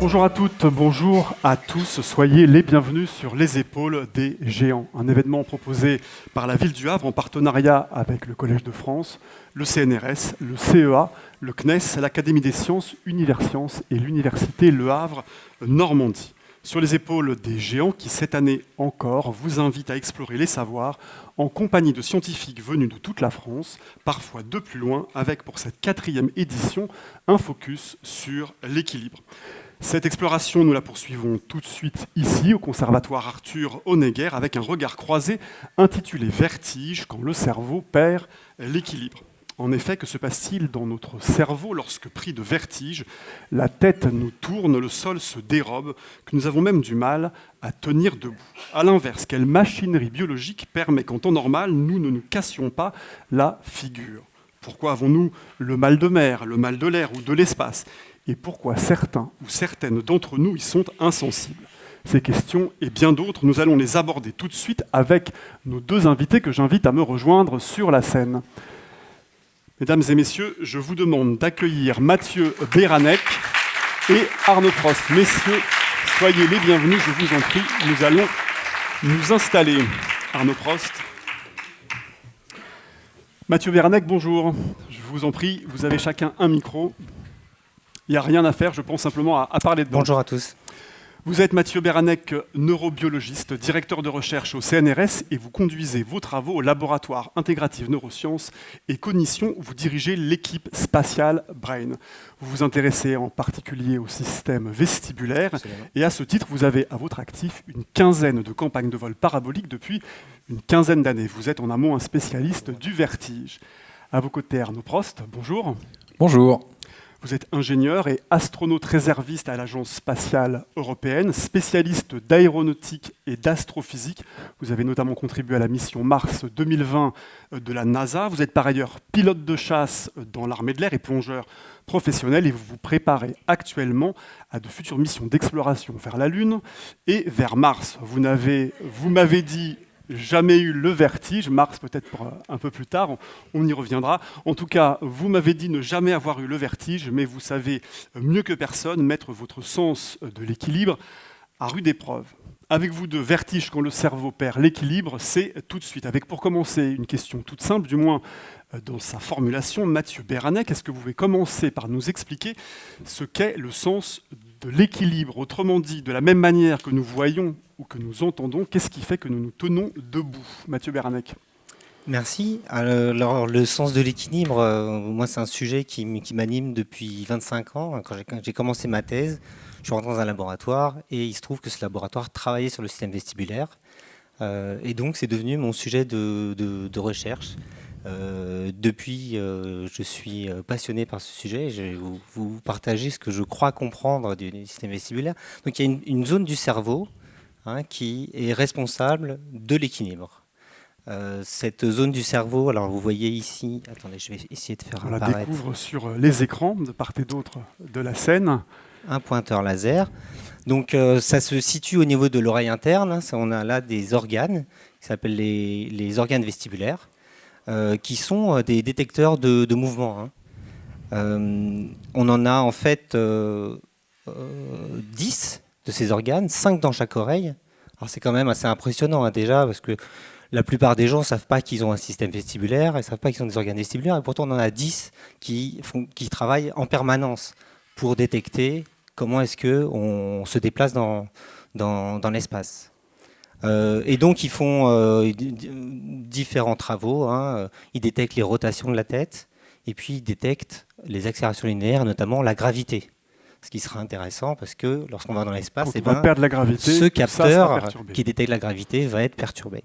Bonjour à toutes, bonjour à tous, soyez les bienvenus sur les épaules des géants. Un événement proposé par la ville du Havre en partenariat avec le Collège de France, le CNRS, le CEA, le CNES, l'Académie des sciences, Universciences et l'Université Le Havre Normandie. Sur les épaules des géants qui, cette année encore, vous invitent à explorer les savoirs en compagnie de scientifiques venus de toute la France, parfois de plus loin, avec pour cette 4e édition un focus sur l'équilibre. Cette exploration, nous la poursuivons tout de suite ici, au Conservatoire Arthur Honegger, avec un regard croisé intitulé « Vertige, quand le cerveau perd l'équilibre ». En effet, que se passe-t-il dans notre cerveau lorsque, pris de vertige, la tête nous tourne, le sol se dérobe, que nous avons même du mal à tenir debout? À l'inverse, quelle machinerie biologique permet qu'en temps normal, nous ne nous cassions pas la figure? Pourquoi avons-nous le mal de mer, le mal de l'air ou de l'espace? Et pourquoi certains ou certaines d'entre nous y sont insensibles? Ces questions et bien d'autres, nous allons les aborder tout de suite avec nos deux invités que j'invite à me rejoindre sur la scène. Mesdames et messieurs, je vous demande d'accueillir Mathieu Béranec et Arnaud Prost. Messieurs, soyez les bienvenus, je vous en prie. Nous allons nous installer. Arnaud Prost. Mathieu Béranec, bonjour. Je vous en prie, vous avez chacun un micro. Il n'y a rien à faire, je pense simplement à parler de vous. Bonjour à tous. Vous êtes Mathieu Béranec, neurobiologiste, directeur de recherche au CNRS et vous conduisez vos travaux au laboratoire intégrative neurosciences et cognition où vous dirigez l'équipe spatiale Brain. Vous vous intéressez en particulier au système vestibulaire et à ce titre, vous avez à votre actif une quinzaine de campagnes de vol parabolique depuis une quinzaine d'années. Vous êtes en amont un spécialiste du vertige. À vos côtés, Arnaud Prost, bonjour. Bonjour. Vous êtes ingénieur et astronaute réserviste à l'Agence spatiale européenne, spécialiste d'aéronautique et d'astrophysique. Vous avez notamment contribué à la mission Mars 2020 de la NASA. Vous êtes par ailleurs pilote de chasse dans l'armée de l'air et plongeur professionnel et vous vous préparez actuellement à de futures missions d'exploration vers la Lune et vers Mars. Vous m'avez dit jamais eu le vertige, Mars peut-être pour un peu plus tard, on y reviendra. En tout cas, vous m'avez dit ne jamais avoir eu le vertige, mais vous savez mieux que personne mettre votre sens de l'équilibre à rude épreuve. Avec vous deux, vertige quand le cerveau perd l'équilibre, c'est tout de suite. Avec pour commencer une question toute simple, du moins dans sa formulation, Mathieu Béranec, est-ce que vous pouvez commencer par nous expliquer ce qu'est le sens de l'équilibre? Autrement dit, de la même manière que nous voyons ou que nous entendons, qu'est-ce qui fait que nous nous tenons debout? Mathieu Béranec. Merci. Alors, le sens de l'équilibre, moi, c'est un sujet qui m'anime depuis 25 ans. Quand j'ai commencé ma thèse, je suis rentré dans un laboratoire et il se trouve que ce laboratoire travaillait sur le système vestibulaire. Et donc, c'est devenu mon sujet de recherche. Depuis, je suis passionné par ce sujet. Je vais vous partager ce que je crois comprendre du système vestibulaire. Donc, il y a une zone du cerveau qui est responsable de l'équilibre. Cette zone du cerveau, alors vous voyez ici, attendez, je vais essayer de faire apparaître. On la découvre sur les écrans de part et d'autre de la scène. Un pointeur laser. Donc ça se situe au niveau de l'oreille interne. On a là des organes qui s'appellent les organes vestibulaires, qui sont des détecteurs de mouvement. On en a en fait 10 de ces organes, 5 dans chaque oreille. Alors c'est quand même assez impressionnant déjà, parce que la plupart des gens ne savent pas qu'ils ont un système vestibulaire, ils ne savent pas qu'ils ont des organes vestibulaires, et pourtant on en a 10 qui travaillent en permanence pour détecter comment est-ce qu'on se déplace dans l'espace. Et donc ils font différents travaux, ils détectent les rotations de la tête, et puis ils détectent les accélérations linéaires, notamment la gravité. Ce qui sera intéressant parce que lorsqu'on va dans l'espace, perdre la gravité, ce capteur qui détecte la gravité va être perturbé.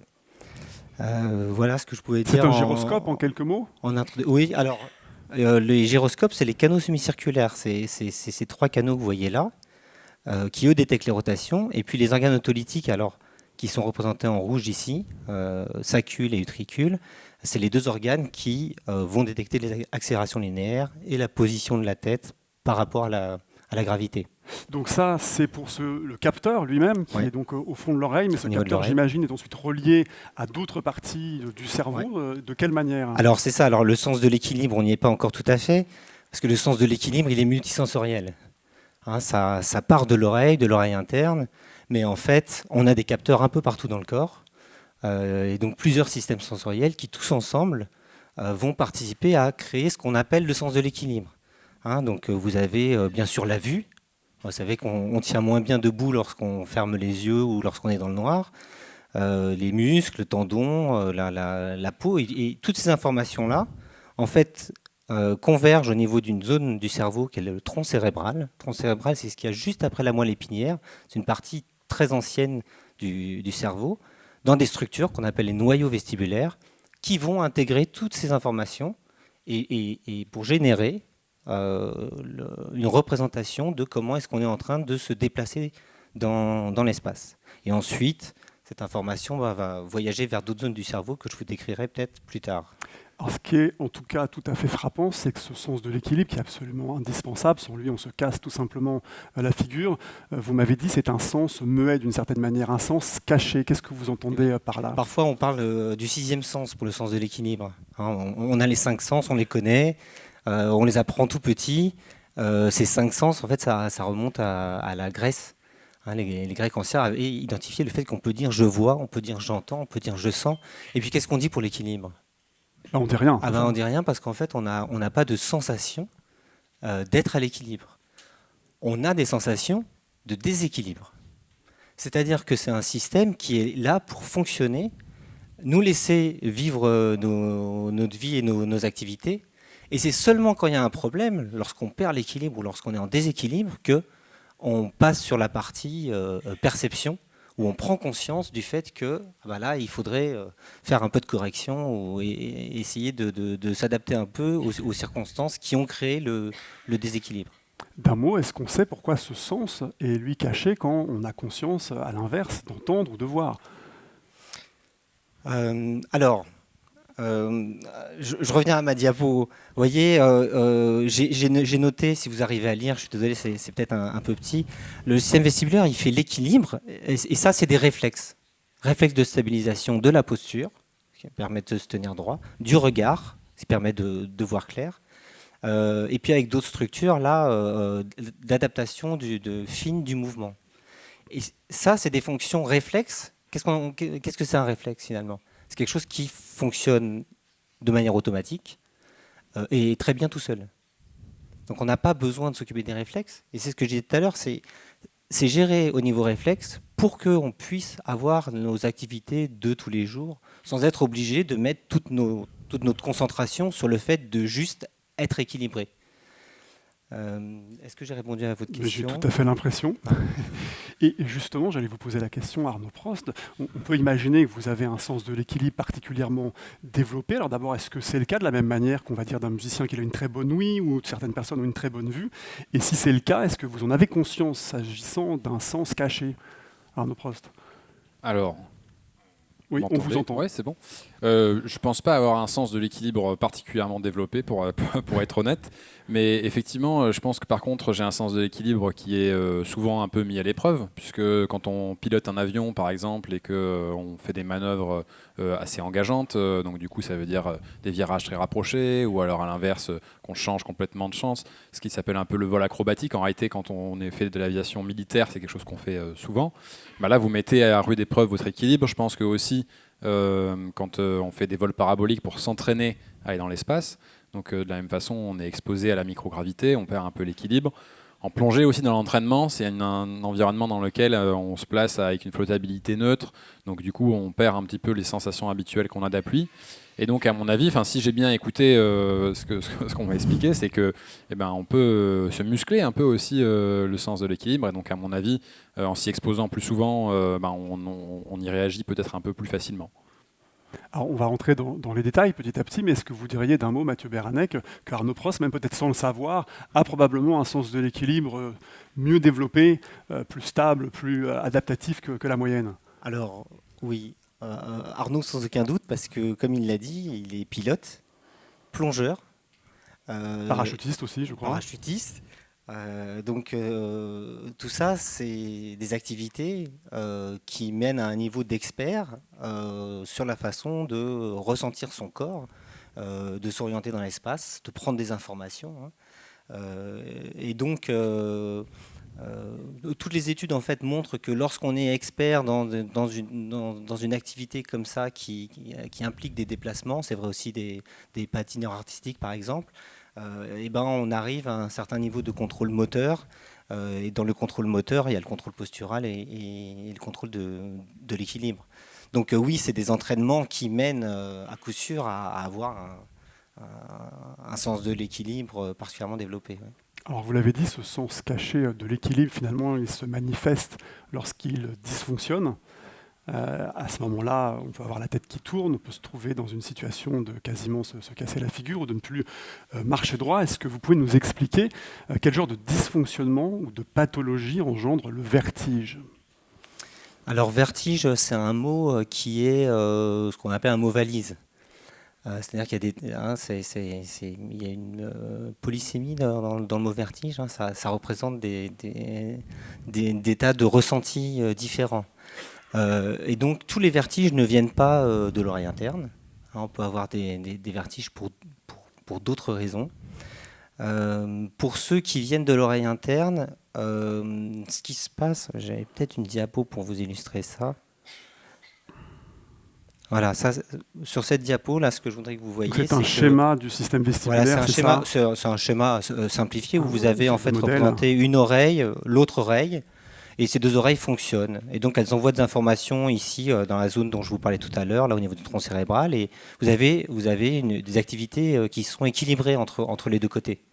Voilà ce que je pouvais dire. C'est un gyroscope en quelques mots? Oui, alors les gyroscopes, c'est les canaux semi-circulaires. C'est ces 3 canaux que vous voyez là, qui eux détectent les rotations. Et puis les organes autolytiques, alors, qui sont représentés en rouge ici, sacule et utricule, c'est les 2 organes qui vont détecter les accélérations linéaires et la position de la tête par rapport à la gravité. Donc ça, c'est pour le capteur lui-même, qui est donc au fond de l'oreille, mais ce capteur, j'imagine, est ensuite relié à d'autres parties du cerveau. De quelle manière? Alors c'est ça, alors le sens de l'équilibre, on n'y est pas encore tout à fait, parce que le sens de l'équilibre, il est multisensoriel. Hein, ça part de l'oreille interne, mais en fait, on a des capteurs un peu partout dans le corps, et donc plusieurs systèmes sensoriels qui tous ensemble vont participer à créer ce qu'on appelle le sens de l'équilibre. Hein, donc vous avez bien sûr la vue. Vous savez qu'on tient moins bien debout lorsqu'on ferme les yeux ou lorsqu'on est dans le noir. Les muscles, le tendon, la peau, et toutes ces informations-là, en fait, convergent au niveau d'une zone du cerveau qui est le tronc cérébral. Le tronc cérébral, c'est ce qu'il y a juste après la moelle épinière. C'est une partie très ancienne du cerveau, dans des structures qu'on appelle les noyaux vestibulaires, qui vont intégrer toutes ces informations et pour générer une représentation de comment est-ce qu'on est en train de se déplacer dans l'espace. Et ensuite, cette information va voyager vers d'autres zones du cerveau que je vous décrirai peut-être plus tard. Alors, ce qui est en tout cas tout à fait frappant, c'est que ce sens de l'équilibre qui est absolument indispensable, sans lui on se casse tout simplement la figure, vous m'avez dit c'est un sens muet d'une certaine manière, un sens caché. Qu'est-ce que vous entendez par là? Parfois on parle du sixième sens pour le sens de l'équilibre. Hein, on a les cinq sens, on les connaît, on les apprend tout petits. Ces cinq sens, en fait, ça remonte à la Grèce. Hein, les Grecs anciens avaient identifié le fait qu'on peut dire je vois, on peut dire j'entends, on peut dire je sens. Et puis qu'est-ce qu'on dit pour l'équilibre? On dit rien. On dit rien parce qu'en fait on n'a pas de sensation d'être à l'équilibre. On a des sensations de déséquilibre. C'est-à-dire que c'est un système qui est là pour fonctionner, nous laisser vivre notre vie et nos activités. Et c'est seulement quand il y a un problème, lorsqu'on perd l'équilibre ou lorsqu'on est en déséquilibre, qu'on passe sur la partie perception, où on prend conscience du fait que là, il faudrait faire un peu de correction et essayer de s'adapter un peu aux circonstances qui ont créé le déséquilibre. D'un mot, est-ce qu'on sait pourquoi ce sens est lui caché quand on a conscience, à l'inverse, d'entendre ou de voir? Je reviens à ma diapo. Vous voyez, j'ai noté, si vous arrivez à lire, je suis désolé, c'est peut-être un peu petit, le système vestibulaire, il fait l'équilibre, et ça, c'est des réflexes. Réflexes de stabilisation de la posture, qui permettent de se tenir droit, du regard, qui permet de voir clair, et puis avec d'autres structures, là, d'adaptation fine du mouvement. Et ça, c'est des fonctions réflexes. Qu'est-ce que c'est un réflexe, finalement? C'est quelque chose qui fonctionne de manière automatique et très bien tout seul. Donc on n'a pas besoin de s'occuper des réflexes. Et c'est ce que je disais tout à l'heure, c'est gérer au niveau réflexe pour qu'on puisse avoir nos activités de tous les jours sans être obligé de mettre toute notre concentration sur le fait de juste être équilibré. Est-ce que j'ai répondu à votre question? J'ai tout à fait l'impression. Et justement, j'allais vous poser la question, Arnaud Prost. On peut imaginer que vous avez un sens de l'équilibre particulièrement développé. Alors d'abord, est-ce que c'est le cas de la même manière qu'on va dire d'un musicien qui a une très bonne ouïe ou certaines personnes ont une très bonne vue? Et si c'est le cas, est-ce que vous en avez conscience s'agissant d'un sens caché, Arnaud Prost? Alors, oui, on vous entend. Oui, c'est bon. Je ne pense pas avoir un sens de l'équilibre particulièrement développé, pour être honnête. Mais effectivement, je pense que par contre, j'ai un sens de l'équilibre qui est souvent un peu mis à l'épreuve, puisque quand on pilote un avion, par exemple, et qu'on fait des manœuvres assez engageantes, donc du coup, ça veut dire des virages très rapprochés, ou alors à l'inverse, qu'on change complètement de chance, ce qui s'appelle un peu le vol acrobatique. En réalité, quand on est fait de l'aviation militaire, c'est quelque chose qu'on fait souvent. Là, vous mettez à rude épreuve votre équilibre. Je pense que aussi, quand on fait des vols paraboliques pour s'entraîner à aller dans l'espace, donc de la même façon on est exposé à la microgravité, on perd un peu l'équilibre. En plongée aussi, dans l'entraînement, c'est un environnement dans lequel on se place avec une flottabilité neutre, donc du coup on perd un petit peu les sensations habituelles qu'on a d'appui. Et donc à mon avis, si j'ai bien écouté ce qu'on m'a expliqué, c'est que on peut se muscler un peu aussi le sens de l'équilibre, et donc à mon avis, en s'y exposant plus souvent, on y réagit peut-être un peu plus facilement. Alors, on va rentrer dans les détails petit à petit, mais est-ce que vous diriez d'un mot, Mathieu Béranec, qu'Arnaud Prost, même peut-être sans le savoir, a probablement un sens de l'équilibre mieux développé, plus stable, plus adaptatif que la moyenne? Alors, oui, Arnaud sans aucun doute, parce que comme il l'a dit, il est pilote, plongeur. Parachutiste aussi, je crois. Parachutiste. Donc tout ça, c'est des activités qui mènent à un niveau d'expert sur la façon de ressentir son corps, de s'orienter dans l'espace, de prendre des informations. Et donc, toutes les études en fait montrent que lorsqu'on est expert dans une activité comme ça qui implique des déplacements, c'est vrai aussi des patineurs artistiques par exemple, et ben on arrive à un certain niveau de contrôle moteur. Et dans le contrôle moteur, il y a le contrôle postural et le contrôle de l'équilibre. Donc oui, c'est des entraînements qui mènent à coup sûr à avoir un sens de l'équilibre particulièrement développé. Ouais. Alors vous l'avez dit, ce sens caché de l'équilibre, finalement, il se manifeste lorsqu'il dysfonctionne. À ce moment-là, on peut avoir la tête qui tourne, on peut se trouver dans une situation de quasiment se casser la figure ou de ne plus marcher droit. Est-ce que vous pouvez nous expliquer quel genre de dysfonctionnement ou de pathologie engendre le vertige ? Alors vertige, c'est un mot qui est ce qu'on appelle un mot valise. C'est-à-dire qu'il y a, il y a une polysémie dans le mot vertige. Hein, ça représente des tas de ressentis différents. Et donc tous les vertiges ne viennent pas de l'oreille interne. Hein, on peut avoir des vertiges pour d'autres raisons. Pour ceux qui viennent de l'oreille interne, ce qui se passe, j'avais peut-être une diapo pour vous illustrer ça. Voilà, ça, sur cette diapo, là, ce que je voudrais que vous voyez, c'est un schéma du système vestibulaire. Voilà, c'est un schéma simplifié où vous avez en fait représenté une oreille, l'autre oreille, et ces deux oreilles fonctionnent. Et donc elles envoient des informations ici dans la zone dont je vous parlais tout à l'heure, là au niveau du tronc cérébral, et vous avez des activités qui sont équilibrées entre les deux côtés.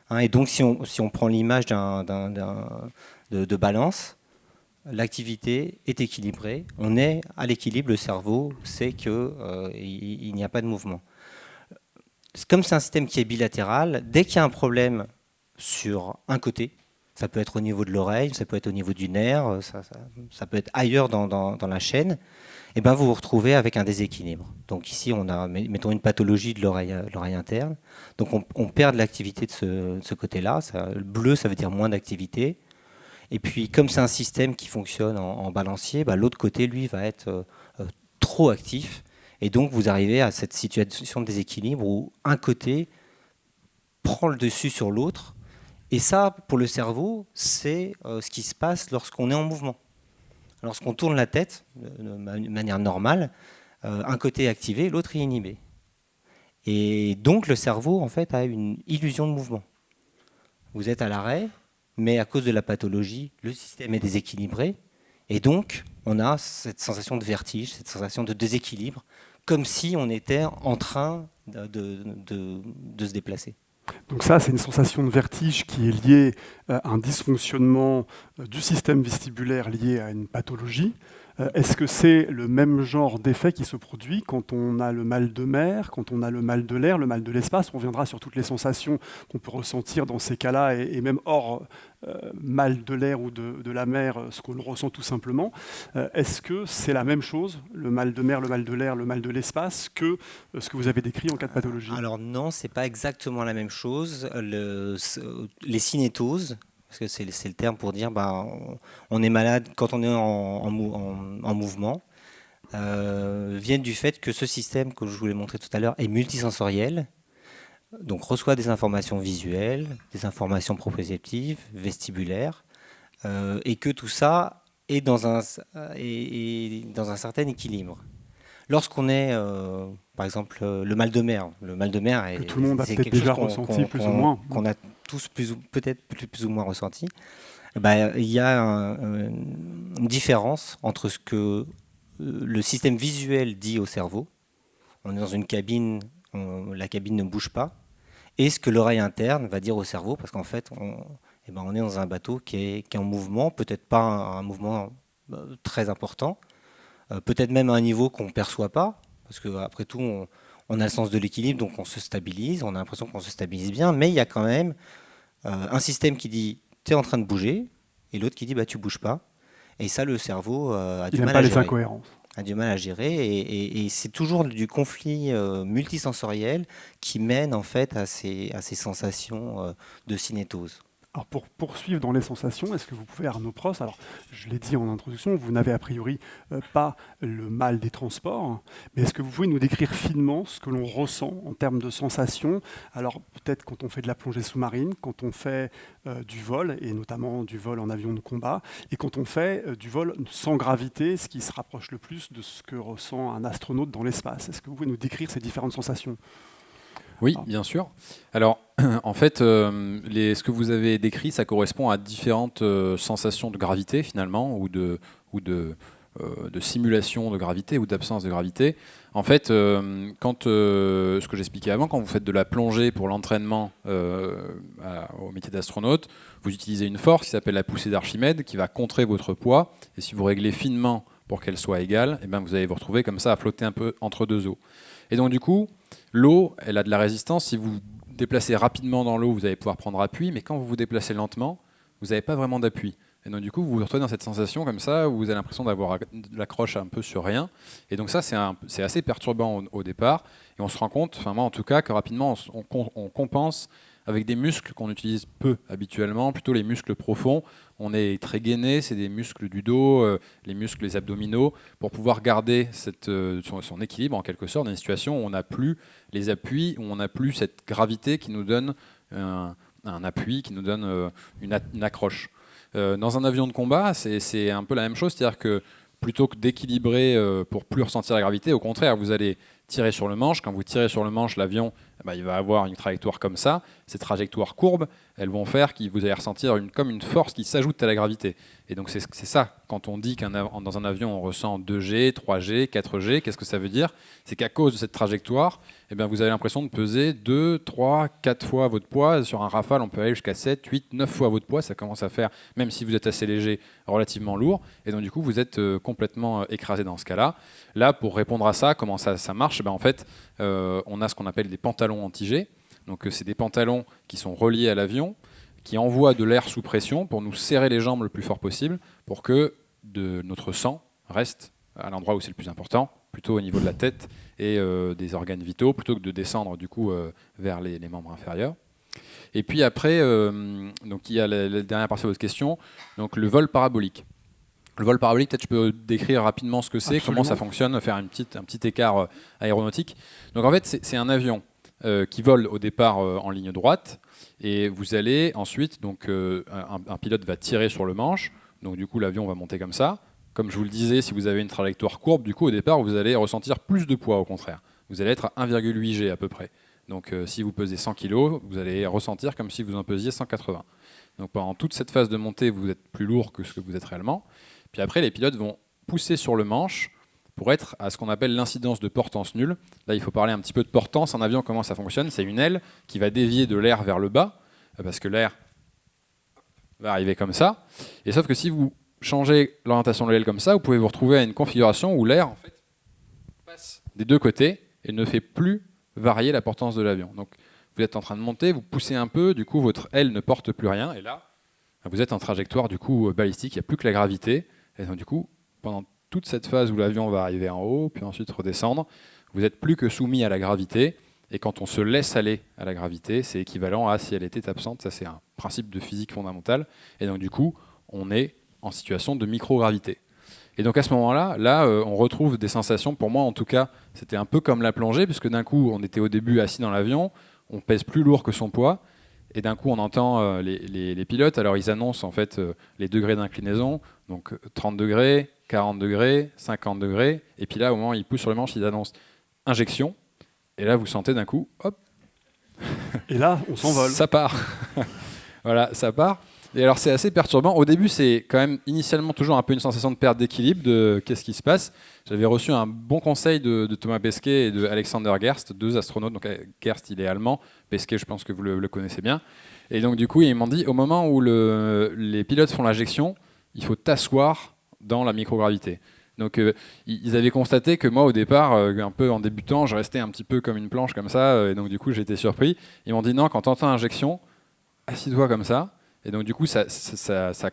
Hein, et donc si on prend l'image de balance, l'activité est équilibrée, on est à l'équilibre, le cerveau sait qu'il n'y a pas de mouvement. Comme c'est un système qui est bilatéral, dès qu'il y a un problème sur un côté, ça peut être au niveau de l'oreille, ça peut être au niveau du nerf, ça peut être ailleurs dans la chaîne, et ben vous vous retrouvez avec un déséquilibre. Donc ici, on a, mettons, une pathologie de l'oreille interne. Donc on perd de l'activité de ce côté-là. Le bleu, ça veut dire moins d'activité. Et puis, comme c'est un système qui fonctionne en balancier, bah, l'autre côté, lui, va être trop actif. Et donc, vous arrivez à cette situation de déséquilibre où un côté prend le dessus sur l'autre. Et ça, pour le cerveau, c'est ce qui se passe lorsqu'on est en mouvement. Lorsqu'on tourne la tête de manière normale, un côté est activé, l'autre est inhibé. Et donc, le cerveau, en fait, a une illusion de mouvement. Vous êtes à l'arrêt, mais à cause de la pathologie, le système est déséquilibré. Et donc, on a cette sensation de vertige, cette sensation de déséquilibre, comme si on était en train de se déplacer. Donc ça, c'est une sensation de vertige qui est liée à un dysfonctionnement du système vestibulaire lié à une pathologie. Est-ce que c'est le même genre d'effet qui se produit quand on a le mal de mer, quand on a le mal de l'air, le mal de l'espace? On reviendra sur toutes les sensations qu'on peut ressentir dans ces cas-là, et même hors mal de l'air ou de la mer, ce qu'on ressent tout simplement. Est-ce que c'est la même chose, le mal de mer, le mal de l'air, le mal de l'espace, que ce que vous avez décrit en cas de pathologie? Alors non, c'est pas exactement la même chose. Les cinétoses, parce que c'est le terme pour dire on est malade quand on est en mouvement, viennent du fait que ce système, que je vous l'ai montré tout à l'heure, est multisensoriel, donc reçoit des informations visuelles, des informations proprioceptives, vestibulaires, et que tout ça est dans un certain équilibre. Lorsqu'on est, par exemple, le mal de mer est, que tout le monde a peut-être déjà ressenti plus ou moins, qu'on a tous peut-être plus ou moins ressenti. Il y a une différence entre ce que le système visuel dit au cerveau. On est dans une cabine, la cabine ne bouge pas, et ce que l'oreille interne va dire au cerveau, parce qu'en fait, on est dans un bateau qui est en mouvement, peut-être pas un mouvement très important. Peut-être même à un niveau qu'on ne perçoit pas, parce qu'après tout, on a le sens de l'équilibre, donc on se stabilise, on a l'impression qu'on se stabilise bien, mais il y a quand même un système qui dit « tu es en train de bouger », et l'autre qui dit « tu ne bouges pas ». Et ça, le cerveau a du mal à gérer. A du mal à gérer, et c'est toujours du conflit multisensoriel qui mène en fait à ces sensations de cinétose. Alors pour poursuivre dans les sensations, est-ce que vous pouvez, Arnaud Prost, alors je l'ai dit en introduction, vous n'avez a priori pas le mal des transports, mais est-ce que vous pouvez nous décrire finement ce que l'on ressent en termes de sensations? Alors peut-être quand on fait de la plongée sous-marine, quand on fait du vol, et notamment du vol en avion de combat, et quand on fait du vol sans gravité, ce qui se rapproche le plus de ce que ressent un astronaute dans l'espace. Est-ce que vous pouvez nous décrire ces différentes sensations? Oui, bien sûr. Alors, en fait, ce que vous avez décrit, ça correspond à différentes sensations de gravité, finalement, ou de simulation de gravité ou d'absence de gravité. En fait, ce que j'expliquais avant, quand vous faites de la plongée pour l'entraînement au métier d'astronaute, vous utilisez une force qui s'appelle la poussée d'Archimède, qui va contrer votre poids. Et si vous réglez finement pour qu'elle soit égale, eh bien, vous allez vous retrouver comme ça à flotter un peu entre deux eaux. Et donc, du coup, l'eau, elle a de la résistance. Si vous vous déplacez rapidement dans l'eau, vous allez pouvoir prendre appui, mais quand vous vous déplacez lentement, vous n'avez pas vraiment d'appui. Et donc du coup, vous vous retrouvez dans cette sensation comme ça, où vous avez l'impression d'avoir de l'accroche un peu sur rien. Et donc ça, c'est assez perturbant au départ. Et on se rend compte, enfin moi en tout cas, que rapidement, on compense avec des muscles qu'on utilise peu habituellement, plutôt les muscles profonds. On est très gainé, c'est des muscles du dos, les muscles, les abdominaux, pour pouvoir garder son équilibre en quelque sorte dans une situation où on n'a plus les appuis, où on n'a plus cette gravité qui nous donne un appui, qui nous donne une accroche. Dans un avion de combat, c'est un peu la même chose, c'est-à-dire que plutôt que d'équilibrer pour plus ressentir la gravité, au contraire, vous allez tirer sur le manche. Quand vous tirez sur le manche, l'avion, il va avoir une trajectoire comme ça. Ces trajectoires courbes, elles vont faire que vous allez ressentir comme une force qui s'ajoute à la gravité. Et donc c'est ça, quand on dit dans un avion, on ressent 2G, 3G, 4G, qu'est-ce que ça veut dire? C'est qu'à cause de cette trajectoire, vous avez l'impression de peser 2, 3, 4 fois votre poids. Sur un Rafale, on peut aller jusqu'à 7, 8, 9 fois votre poids. Ça commence à faire, même si vous êtes assez léger, relativement lourd. Et donc du coup, vous êtes complètement écrasé dans ce cas-là. Là, pour répondre à ça, comment ça marche? En fait, on a ce qu'on appelle des pantalons anti-G. Donc c'est des pantalons qui sont reliés à l'avion, qui envoient de l'air sous pression pour nous serrer les jambes le plus fort possible, pour que notre sang reste à l'endroit où c'est le plus important, plutôt au niveau de la tête et des organes vitaux, plutôt que de descendre du coup vers les membres inférieurs. Et puis après, donc il y a la dernière partie de votre question, donc le vol parabolique. Le vol parabolique, peut-être je peux décrire rapidement ce que c'est, comment ça fonctionne, faire un petit écart aéronautique. Donc en fait, c'est un avion qui vole au départ en ligne droite, et vous allez ensuite, donc un pilote va tirer sur le manche, donc du coup l'avion va monter comme ça. Comme je vous le disais, si vous avez une trajectoire courbe, du coup au départ vous allez ressentir plus de poids au contraire. Vous allez être à 1,8 G à peu près. Donc si vous pesez 100 kg, vous allez ressentir comme si vous en pesiez 180. Donc pendant toute cette phase de montée, vous êtes plus lourd que ce que vous êtes réellement. Puis après, les pilotes vont pousser sur le manche pour être à ce qu'on appelle l'incidence de portance nulle. Là, il faut parler un petit peu de portance. En avion, comment ça fonctionne? C'est une aile qui va dévier de l'air vers le bas, parce que l'air va arriver comme ça. Et sauf que si vous changez l'orientation de l'aile comme ça, vous pouvez vous retrouver à une configuration où l'air en fait, passe des deux côtés et ne fait plus varier la portance de l'avion. Donc vous êtes en train de monter, vous poussez un peu, du coup votre aile ne porte plus rien, et là, vous êtes en trajectoire du coup balistique, il n'y a plus que la gravité. Et donc du coup, pendant toute cette phase où l'avion va arriver en haut, puis ensuite redescendre, vous n'êtes plus que soumis à la gravité. Et quand on se laisse aller à la gravité, c'est équivalent à si elle était absente. Ça, c'est un principe de physique fondamental. Et donc du coup, on est en situation de microgravité. Et donc à ce moment-là, on retrouve des sensations. Pour moi, en tout cas, c'était un peu comme la plongée, puisque d'un coup, on était au début assis dans l'avion, on pèse plus lourd que son poids. Et d'un coup, on entend les pilotes. Alors, ils annoncent en fait les degrés d'inclinaison. Donc, 30 degrés, 40 degrés, 50 degrés. Et puis là, au moment où ils poussent sur le manche, ils annoncent injection. Et là, vous sentez d'un coup, hop. Et là, on s'envole. Ça part. Voilà, ça part. Et alors, c'est assez perturbant. Au début, c'est quand même initialement toujours un peu une sensation de perte d'équilibre, de qu'est-ce qui se passe. J'avais reçu un bon conseil de Thomas Pesquet et de Alexander Gerst, deux astronautes. Donc, Gerst, il est allemand. Pesquet, je pense que vous le connaissez bien. Et donc, du coup, ils m'ont dit, au moment où les pilotes font l'injection, il faut t'asseoir dans la microgravité. Donc, ils avaient constaté que moi, au départ, un peu en débutant, je restais un petit peu comme une planche comme ça. Et donc, du coup, j'étais surpris. Ils m'ont dit, non, quand tu entends injection, assis-toi comme ça. Et donc, du coup, ça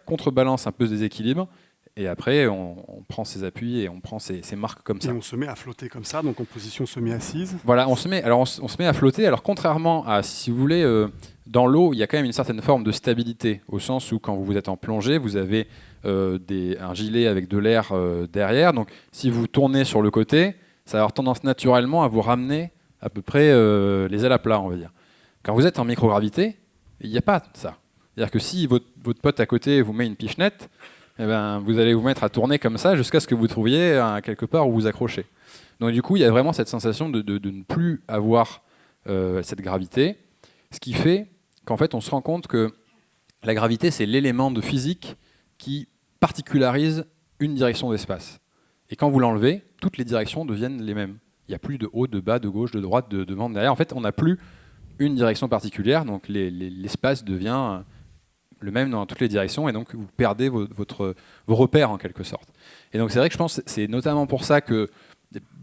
contrebalance un peu ce déséquilibre. Et après, on prend ses appuis et on prend ses marques comme ça. Et on se met à flotter comme ça, donc en position semi-assise. Voilà, on se met à flotter. Alors contrairement à, si vous voulez, dans l'eau, il y a quand même une certaine forme de stabilité, au sens où quand vous êtes en plongée, vous avez un gilet avec de l'air derrière. Donc si vous tournez sur le côté, ça va avoir tendance naturellement à vous ramener à peu près les ailes à plat, on va dire. Quand vous êtes en microgravité, il n'y a pas ça. C'est-à-dire que si votre pote à côté vous met une pichenette, eh ben, vous allez vous mettre à tourner comme ça jusqu'à ce que vous trouviez quelque part où vous accrochez. Donc du coup, il y a vraiment cette sensation de ne plus avoir cette gravité, ce qui fait qu'en fait, on se rend compte que la gravité, c'est l'élément de physique qui particularise une direction d'espace. Et quand vous l'enlevez, toutes les directions deviennent les mêmes. Il n'y a plus de haut, de bas, de gauche, de droite, de devant, de derrière. En fait, on n'a plus une direction particulière, donc l'espace devient le même dans toutes les directions, et donc vous perdez vos repères en quelque sorte. Et donc c'est vrai que je pense que c'est notamment pour ça que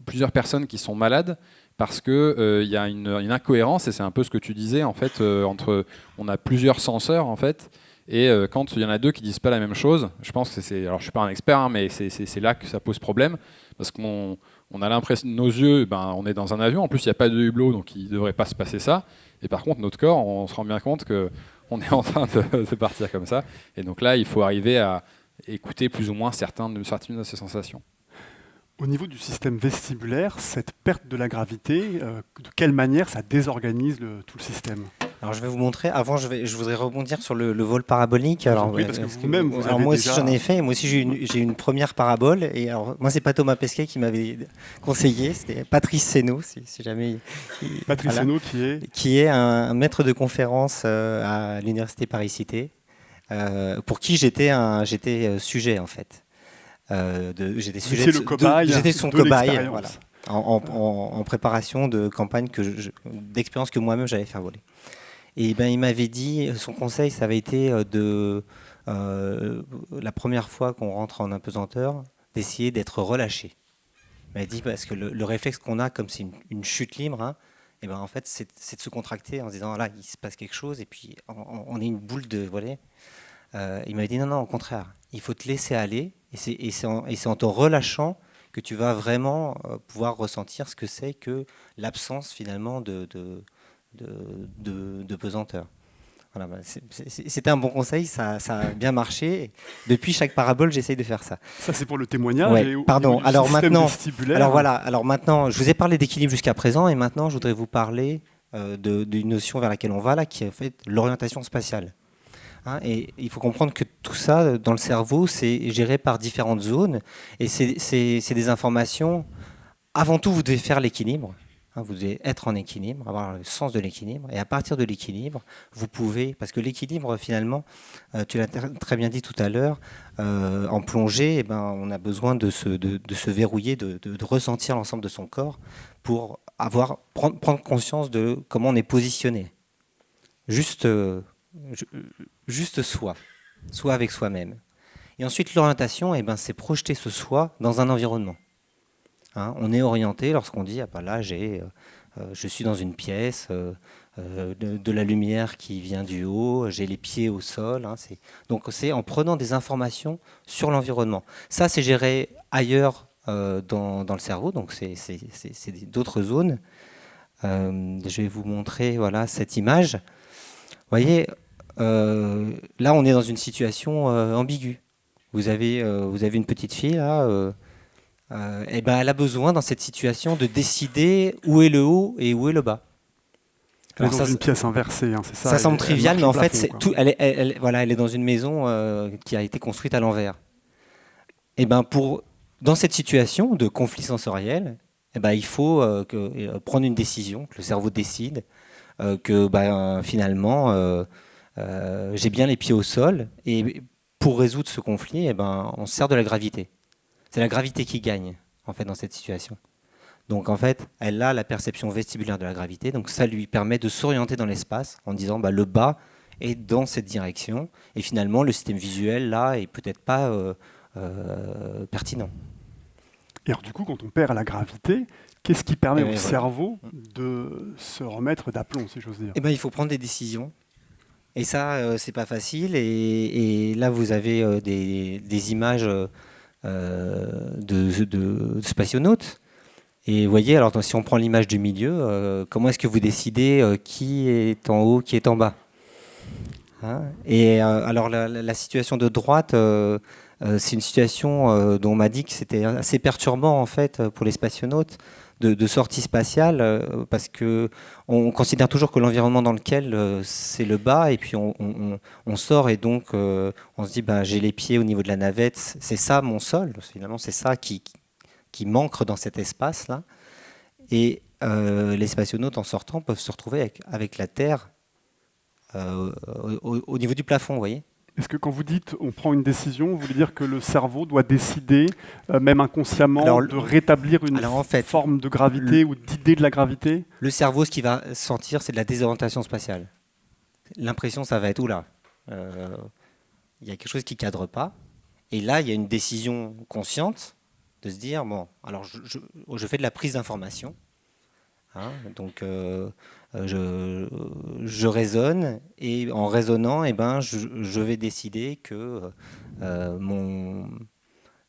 plusieurs personnes qui sont malades, parce qu'il y a une incohérence, et c'est un peu ce que tu disais, en fait, entre on a plusieurs senseurs, en fait, et quand il y en a deux qui disent pas la même chose, je pense que c'est, alors je suis pas un expert, hein, mais c'est là que ça pose problème, parce qu'on a l'impression, nos yeux, on est dans un avion, en plus il n'y a pas de hublot, donc il ne devrait pas se passer ça, et par contre notre corps, on se rend bien compte qu'on est en train de partir comme ça, et donc là il faut arriver à écouter plus ou moins certaines de ces sensations. Au niveau du système vestibulaire, cette perte de la gravité, de quelle manière ça désorganise tout le système? Alors je vais vous montrer. Avant, je voudrais rebondir sur le vol parabolique. Alors, oui, parce que vous-même, vous avez moi aussi déjà... j'en ai fait. Moi aussi j'ai une première parabole. Et alors moi c'est pas Thomas Pesquet qui m'avait conseillé. C'était Patrice Seynaud, si jamais. Patrice Seynaud qui est un maître de conférence à l'université Paris-Cité, pour qui j'étais sujet en fait. J'étais son cobaye, voilà, en préparation de campagne d'expérience que moi-même j'allais faire voler. Et il m'avait dit, son conseil, ça avait été la première fois qu'on rentre en apesanteur, d'essayer d'être relâché. Il m'a dit parce que le réflexe qu'on a, comme c'est une chute libre, hein, et en fait, c'est de se contracter en se disant là, il se passe quelque chose, et puis on est une boule de volet. Il m'avait dit non, au contraire, il faut te laisser aller, et c'est en te relâchant que tu vas vraiment pouvoir ressentir ce que c'est que l'absence finalement de pesanteur. Voilà, c'était un bon conseil, ça a bien marché. Depuis chaque parabole, j'essaye de faire ça. Ça, c'est pour le témoignage. Ouais, pardon. Alors maintenant, je vous ai parlé d'équilibre jusqu'à présent, et maintenant, je voudrais vous parler d'une notion vers laquelle on va là, qui est en fait l'orientation spatiale. Hein, et il faut comprendre que tout ça, dans le cerveau, c'est géré par différentes zones, et c'est des informations. Avant tout, vous devez faire l'équilibre. Vous devez être en équilibre, avoir le sens de l'équilibre. Et à partir de l'équilibre, vous pouvez... Parce que l'équilibre, finalement, tu l'as très bien dit tout à l'heure, en plongée, on a besoin de se verrouiller, de ressentir l'ensemble de son corps pour prendre conscience de comment on est positionné. Juste soi avec soi-même. Et ensuite, l'orientation, c'est projeter ce soi dans un environnement. Hein, on est orienté lorsqu'on dit là je suis dans une pièce, de la lumière qui vient du haut, j'ai les pieds au sol. Hein, donc c'est en prenant des informations sur l'environnement. Ça c'est géré ailleurs dans le cerveau, donc c'est d'autres zones. Je vais vous montrer cette image. Vous voyez, là on est dans une situation ambiguë. Vous avez une petite fille là. Elle a besoin dans cette situation de décider où est le haut et où est le bas. Elle est dans une pièce inversée, hein, c'est ça. Ça semble trivial, mais en fait, elle est dans une maison qui a été construite à l'envers. Dans cette situation de conflit sensoriel, il faut prendre une décision, que le cerveau décide, que finalement, j'ai bien les pieds au sol, et pour résoudre ce conflit, on se sert de la gravité. C'est la gravité qui gagne, en fait, dans cette situation. Donc, en fait, elle a la perception vestibulaire de la gravité. Donc, ça lui permet de s'orienter dans l'espace en disant le bas est dans cette direction. Et finalement, le système visuel, là, est peut-être pas pertinent. Et alors, du coup, quand on perd la gravité, qu'est-ce qui permet au cerveau de se remettre d'aplomb, si j'ose dire? Il faut prendre des décisions Et ça, c'est pas facile. Et là, vous avez des images de spationautes. Et vous voyez, alors si on prend l'image du milieu, comment est-ce que vous décidez qui est en haut, qui est en bas? Hein. Et alors la situation de droite, c'est une situation dont on m'a dit que c'était assez perturbant en fait pour les spationautes de sortie spatiale, parce que on considère toujours que l'environnement dans lequel c'est le bas, et puis on sort et donc on se dit bah, j'ai les pieds au niveau de la navette, c'est ça mon sol, finalement c'est ça qui manque dans cet espace-là. Et les spationautes en sortant peuvent se retrouver avec la Terre au niveau du plafond, vous voyez. Est-ce que quand vous dites on prend une décision, vous voulez dire que le cerveau doit décider, même inconsciemment, Alors, de rétablir une alors, en fait, forme de gravité ou d'idée de la gravité? le cerveau, ce qu'il va sentir, c'est de la désorientation spatiale. L'impression, ça va être oula. Il y a quelque chose qui ne cadre pas. Et là, il y a une décision consciente de se dire bon, alors je fais de la prise d'information. Hein, donc je raisonne, et en raisonnant, eh ben, je vais décider que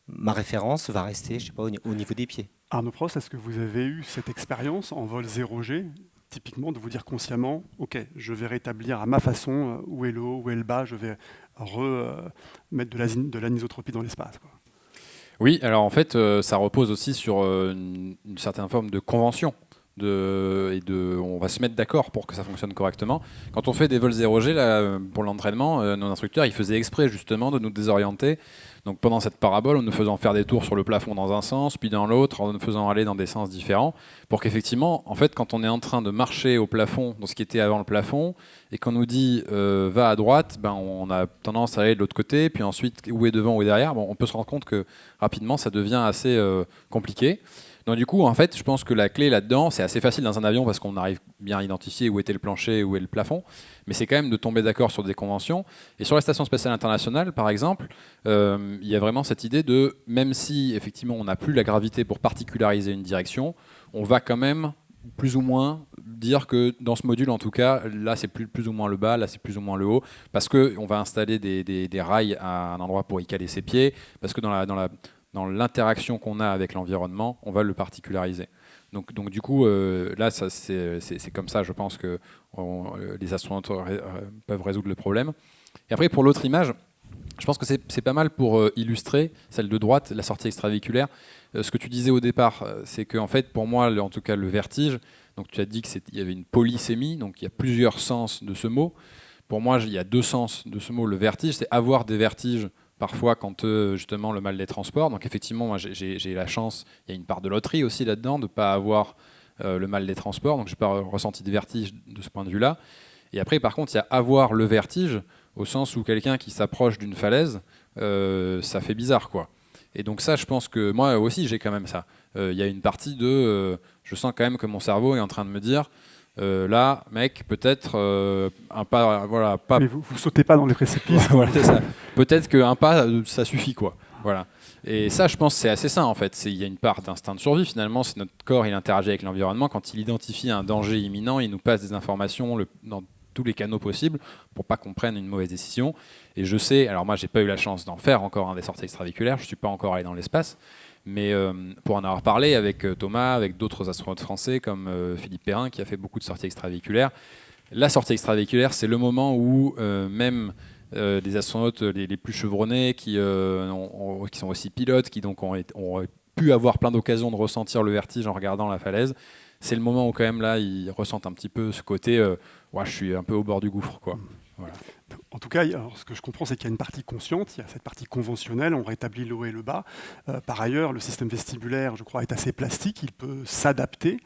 ma référence va rester, je sais pas, au niveau des pieds. Arnaud Prost, est-ce que vous avez eu cette expérience en vol 0G, typiquement de vous dire consciemment, ok, je vais rétablir à ma façon où est le haut, où est le bas, je vais remettre de l'anisotropie dans l'espace, quoi. Oui, alors en fait, ça repose aussi sur une certaine forme de convention. On va se mettre d'accord pour que ça fonctionne correctement. Quand on fait des vols 0G là, pour l'entraînement, nos instructeurs ils faisaient exprès justement de nous désorienter. Donc pendant cette parabole, en nous faisant faire des tours sur le plafond dans un sens, puis dans l'autre, en nous faisant aller dans des sens différents, pour qu'effectivement, en fait, quand on est en train de marcher au plafond, dans ce qui était avant le plafond, et qu'on nous dit va à droite, ben, on a tendance à aller de l'autre côté, puis ensuite où est devant, où est derrière, bon, on peut se rendre compte que rapidement ça devient assez compliqué. Donc du coup, en fait, je pense que la clé là-dedans, c'est assez facile dans un avion parce qu'on arrive bien à identifier où était le plancher, où est le plafond, mais c'est quand même de tomber d'accord sur des conventions. Et sur la Station spatiale internationale, par exemple, il y a vraiment cette idée de, même si effectivement on n'a plus la gravité pour particulariser une direction, on va quand même plus ou moins dire que dans ce module, en tout cas, là c'est plus ou moins le bas, là c'est plus ou moins le haut, parce qu'on va installer des rails à un endroit pour y caler ses pieds, parce que dans l'interaction qu'on a avec l'environnement, on va le particulariser. Donc du coup, là, c'est comme ça, je pense que les astronautes peuvent résoudre le problème. Et après, pour l'autre image, je pense que c'est pas mal pour illustrer, celle de droite, la sortie extravéhiculaire. Ce que tu disais au départ, c'est qu'en fait, pour moi, en tout cas, le vertige, donc tu as dit qu'il y avait une polysémie, donc il y a plusieurs sens de ce mot. Pour moi, il y a deux sens de ce mot. Le vertige, c'est avoir des vertiges parfois quand justement le mal des transports. Donc effectivement, moi j'ai la chance, il y a une part de loterie aussi là-dedans, de ne pas avoir le mal des transports. Donc je n'ai pas ressenti de vertige de ce point de vue-là. Et après, par contre, il y a avoir le vertige, au sens où quelqu'un qui s'approche d'une falaise, ça fait bizarre, quoi. Et donc ça, je pense que moi aussi, j'ai quand même ça. Il y a une partie de... je sens quand même que mon cerveau est en train de me dire... là, mec, peut-être un pas, voilà, pas. Mais vous sautez pas dans les précipices. Voilà, c'est ça. Peut-être qu'un pas, ça suffit, quoi. Voilà. Et ça, je pense, c'est assez sain en fait. Il y a une part d'instinct de survie finalement. C'est notre corps, il interagit avec l'environnement. Quand il identifie un danger imminent, il nous passe des informations dans tous les canaux possibles pour pas qu'on prenne une mauvaise décision. Et je sais, alors moi, j'ai pas eu la chance d'en faire encore des sorties extravéhiculaires. Je suis pas encore allé dans l'espace. Mais pour en avoir parlé avec Thomas, avec d'autres astronautes français comme Philippe Perrin qui a fait beaucoup de sorties extravéhiculaires, la sortie extravéhiculaire, c'est le moment où même des astronautes les plus chevronnés qui sont aussi pilotes, qui donc ont pu avoir plein d'occasions de ressentir le vertige en regardant la falaise, c'est le moment où quand même là ils ressentent un petit peu ce côté ouais, je suis un peu au bord du gouffre, quoi. Voilà. En tout cas, alors, ce que je comprends, c'est qu'il y a une partie consciente, il y a cette partie conventionnelle, on rétablit le haut et le bas. Par ailleurs, le système vestibulaire, je crois, est assez plastique, il peut s'adapter.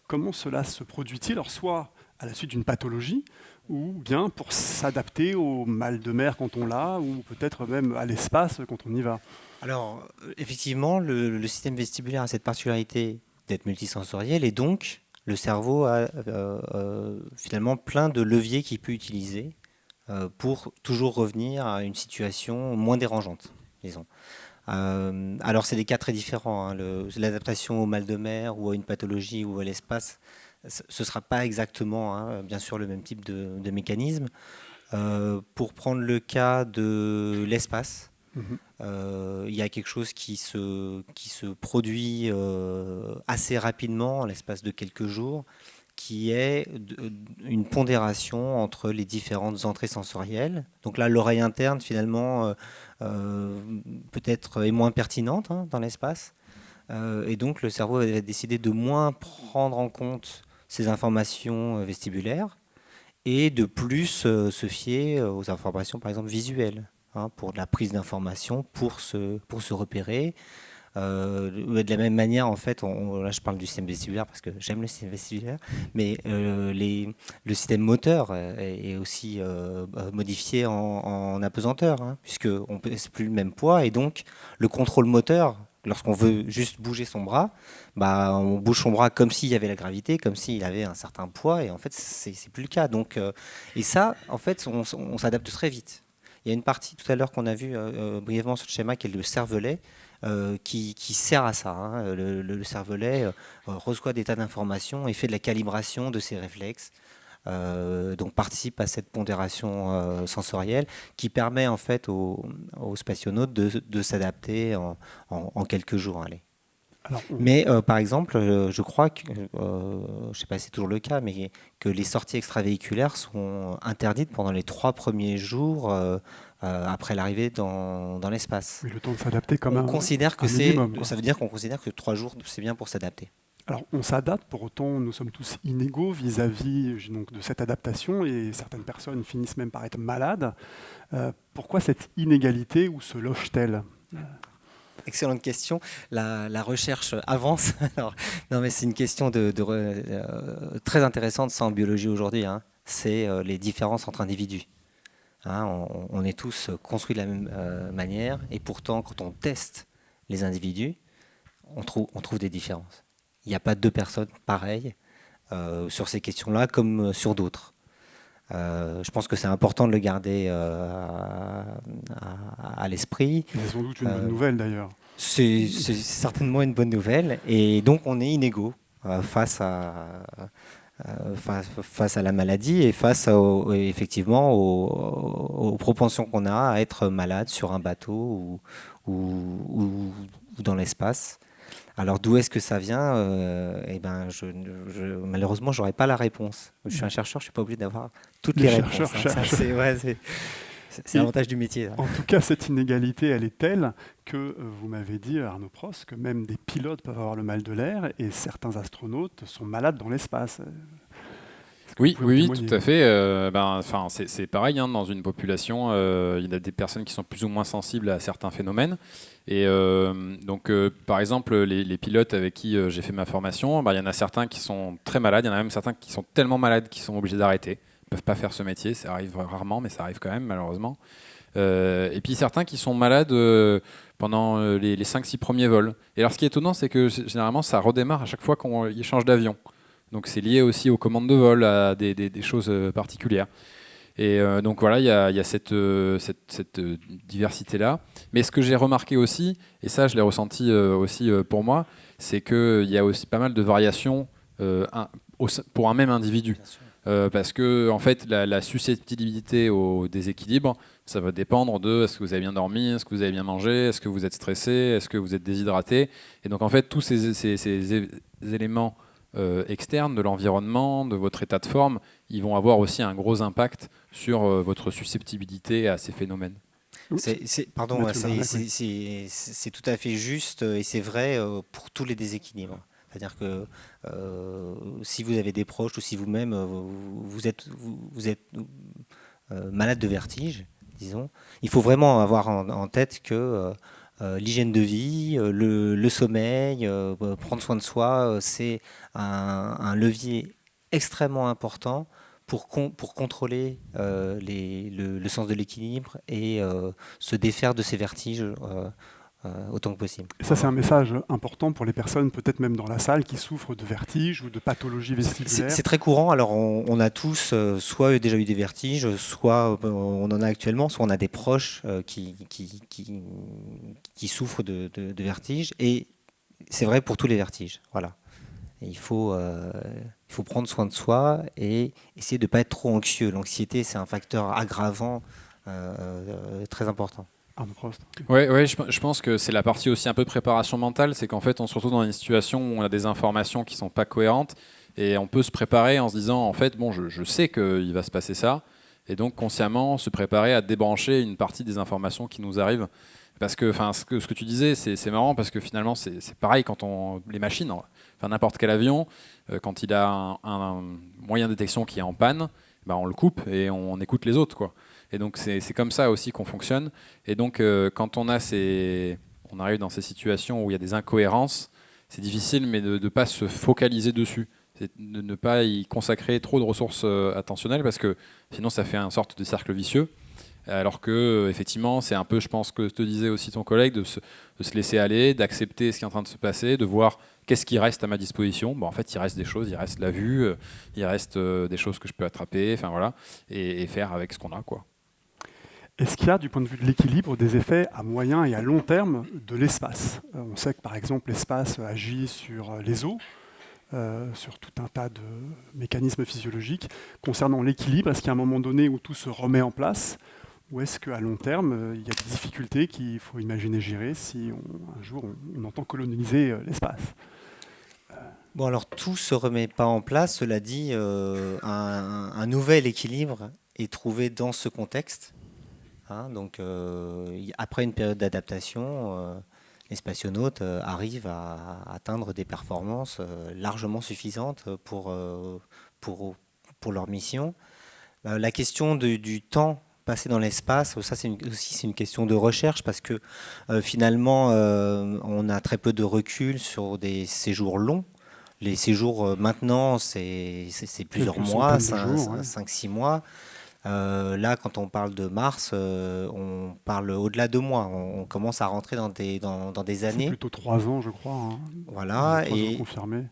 Comment cela se produit-il? Alors, soit à la suite d'une pathologie, ou bien pour s'adapter au mal de mer quand on l'a, ou peut-être même à l'espace quand on y va. Alors, effectivement, le système vestibulaire a cette particularité d'être multisensoriel, et donc le cerveau a finalement plein de leviers qu'il peut utiliser pour toujours revenir à une situation moins dérangeante, disons. Alors, c'est des cas très différents, hein. L'adaptation au mal de mer ou à une pathologie ou à l'espace, ce ne sera pas exactement, hein, bien sûr, le même type de mécanisme. Pour prendre le cas de l'espace, il y a quelque chose qui se produit assez rapidement, en l'espace de quelques jours, qui est une pondération entre les différentes entrées sensorielles. Donc là, l'oreille interne, finalement, peut-être est moins pertinente, hein, dans l'espace. Et donc, le cerveau a décidé de moins prendre en compte ces informations vestibulaires et de plus se fier aux informations, par exemple, visuelles, hein, pour de la prise d'informations, pour se repérer. De la même manière, en fait, là je parle du système vestibulaire parce que j'aime le système vestibulaire, mais le système moteur est aussi modifié en apesanteur, hein, puisqu'on ne pèse plus le même poids, et donc le contrôle moteur, lorsqu'on veut juste bouger son bras, bah, on bouge son bras comme s'il y avait la gravité, comme s'il avait un certain poids, et en fait, c'est plus le cas. Donc, et ça, en fait, on s'adapte très vite. Il y a une partie tout à l'heure qu'on a vue brièvement sur le schéma qui est le cervelet, qui sert à ça, hein. Le cervelet reçoit des tas d'informations et fait de la calibration de ses réflexes. Donc participe à cette pondération sensorielle qui permet en fait aux spationautes de s'adapter en quelques jours. Allez. Mais par exemple, je crois que, je ne sais pas si c'est toujours le cas, mais que les sorties extravéhiculaires sont interdites pendant les 3 premiers jours après l'arrivée dans l'espace. Oui, le temps de s'adapter comme on considère que minimum, ça veut dire qu'on considère que 3 jours, c'est bien pour s'adapter. Alors, on s'adapte, pour autant, nous sommes tous inégaux vis-à-vis donc, de cette adaptation, et certaines personnes finissent même par être malades. Pourquoi cette inégalité, où se loge-t-elle ? Excellente question. La recherche avance. Alors, non, mais c'est une question très intéressante, ça, en biologie aujourd'hui, hein. C'est les différences entre individus. Hein, on est tous construits de la même manière, et pourtant, quand on teste les individus, on trouve des différences. Il n'y a pas 2 personnes pareilles sur ces questions-là comme sur d'autres. Je pense que c'est important de le garder à l'esprit. C'est sans doute une bonne nouvelle d'ailleurs. C'est certainement une bonne nouvelle. Et donc on est inégaux face à la maladie et face effectivement aux propensions qu'on a à être malade sur un bateau ou dans l'espace. Alors d'où est-ce que ça vient malheureusement, je n'aurai pas la réponse. Je suis un chercheur, je ne suis pas obligé d'avoir toutes les réponses. C'est l'avantage du métier. Là. En tout cas, cette inégalité, elle est telle que, vous m'avez dit, Arnaud Prost, que même des pilotes peuvent avoir le mal de l'air et certains astronautes sont malades dans l'espace. Oui, tout à fait. C'est pareil, hein, dans une population, il y a des personnes qui sont plus ou moins sensibles à certains phénomènes. Et par exemple, les pilotes avec qui j'ai fait ma formation, il y en a certains qui sont très malades, il y en a même certains qui sont tellement malades qu'ils sont obligés d'arrêter. Ils ne peuvent pas faire ce métier, ça arrive rarement, mais ça arrive quand même, malheureusement. Et puis certains qui sont malades pendant les 5-6 premiers vols. Et alors ce qui est étonnant, c'est que généralement, ça redémarre à chaque fois qu'ils changent d'avion. Donc c'est lié aussi aux commandes de vol, à des choses particulières. Et donc voilà, il y a cette diversité-là. Mais ce que j'ai remarqué aussi, et ça je l'ai ressenti aussi pour moi, c'est qu'il y a aussi pas mal de variations pour un même individu. Parce que en fait, la susceptibilité au déséquilibre, ça va dépendre de est-ce que vous avez bien dormi, est-ce que vous avez bien mangé, est-ce que vous êtes stressé, est-ce que vous êtes déshydraté. Et donc en fait, tous ces éléments externes de l'environnement, de votre état de forme, ils vont avoir aussi un gros impact sur votre susceptibilité à ces phénomènes. C'est tout à fait juste et c'est vrai pour tous les déséquilibres. C'est-à-dire que si vous avez des proches ou si vous-même vous êtes malade de vertige, disons, il faut vraiment avoir en tête que l'hygiène de vie, le sommeil, prendre soin de soi, c'est un levier extrêmement important pour contrôler le sens de l'équilibre et se défaire de ces vertiges autant que possible. Et ça, c'est un message important pour les personnes, peut-être même dans la salle, qui souffrent de vertiges ou de pathologies vestibulaires. C'est très courant. Alors, on a tous soit déjà eu des vertiges, soit on en a actuellement, soit on a des proches qui souffrent de vertiges. Et c'est vrai pour tous les vertiges. Voilà. Et il faut prendre soin de soi et essayer de ne pas être trop anxieux. L'anxiété, c'est un facteur aggravant très important. Arnaud Prost. Ouais, je pense que c'est la partie aussi un peu préparation mentale, c'est qu'en fait on se retrouve dans une situation où on a des informations qui sont pas cohérentes et on peut se préparer en se disant en fait bon je sais qu'il va se passer ça et donc consciemment se préparer à débrancher une partie des informations qui nous arrivent parce que enfin ce que tu disais c'est marrant parce que finalement c'est pareil quand les machines enfin n'importe quel avion quand il a un moyen de détection qui est en panne bah, on le coupe et on écoute les autres quoi. Et donc c'est comme ça aussi qu'on fonctionne. Et donc quand on arrive dans ces situations où il y a des incohérences, c'est difficile, mais de ne pas se focaliser dessus. C'est de ne pas y consacrer trop de ressources attentionnelles parce que sinon ça fait une sorte de cercle vicieux. Alors que effectivement c'est un peu, je pense que te disait aussi ton collègue, de se laisser aller, d'accepter ce qui est en train de se passer, de voir qu'est-ce qui reste à ma disposition. Bon, en fait il reste des choses, il reste la vue, il reste des choses que je peux attraper, enfin voilà, et faire avec ce qu'on a quoi. Est-ce qu'il y a, du point de vue de l'équilibre, des effets à moyen et à long terme de l'espace ? On sait que, par exemple, l'espace agit sur les eaux, sur tout un tas de mécanismes physiologiques. Concernant l'équilibre, est-ce qu'il y a un moment donné où tout se remet en place ? Ou est-ce qu'à long terme, il y a des difficultés qu'il faut imaginer gérer si un jour on entend coloniser l'espace ? Bon, alors tout ne se remet pas en place. Cela dit, un nouvel équilibre est trouvé dans ce contexte. Donc, après une période d'adaptation, les spationautes arrivent à atteindre des performances largement suffisantes pour leur mission. La question du temps passé dans l'espace, ça c'est une question de recherche parce que finalement, on a très peu de recul sur des séjours longs. Les séjours maintenant, c'est plusieurs mois, 5-6 mois. Là, quand on parle de Mars, on parle au-delà de mois. On commence à rentrer dans des années. C'est plutôt 3 ans, je crois. Hein. Voilà. 3 ans confirmés.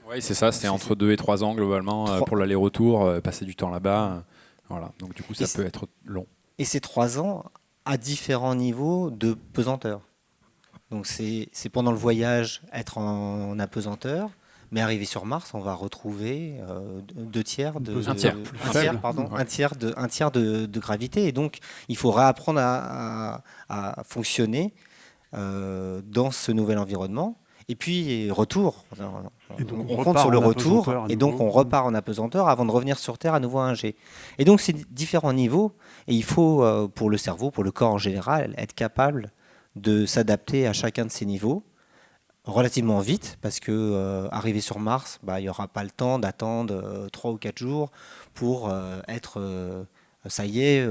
Oui, c'est ça. C'est entre 2 et 3 ans globalement pour l'aller-retour, passer du temps là-bas. Voilà. Donc du coup, ça peut être long. Et ces 3 ans à différents niveaux de pesanteur. Donc c'est pendant le voyage être en apesanteur. Mais arrivé sur Mars, on va retrouver un tiers de gravité. Et donc, il faut réapprendre à fonctionner dans ce nouvel environnement. Et puis, retour. On compte sur le retour. Et donc, on repart en apesanteur avant de revenir sur Terre à nouveau à 1G. Et donc, c'est différents niveaux. Et il faut, pour le cerveau, pour le corps en général, être capable de s'adapter à chacun de ces niveaux relativement vite, parce que arriver sur Mars, il n'y aura pas le temps d'attendre 3 ou 4 jours pour être, ça y est,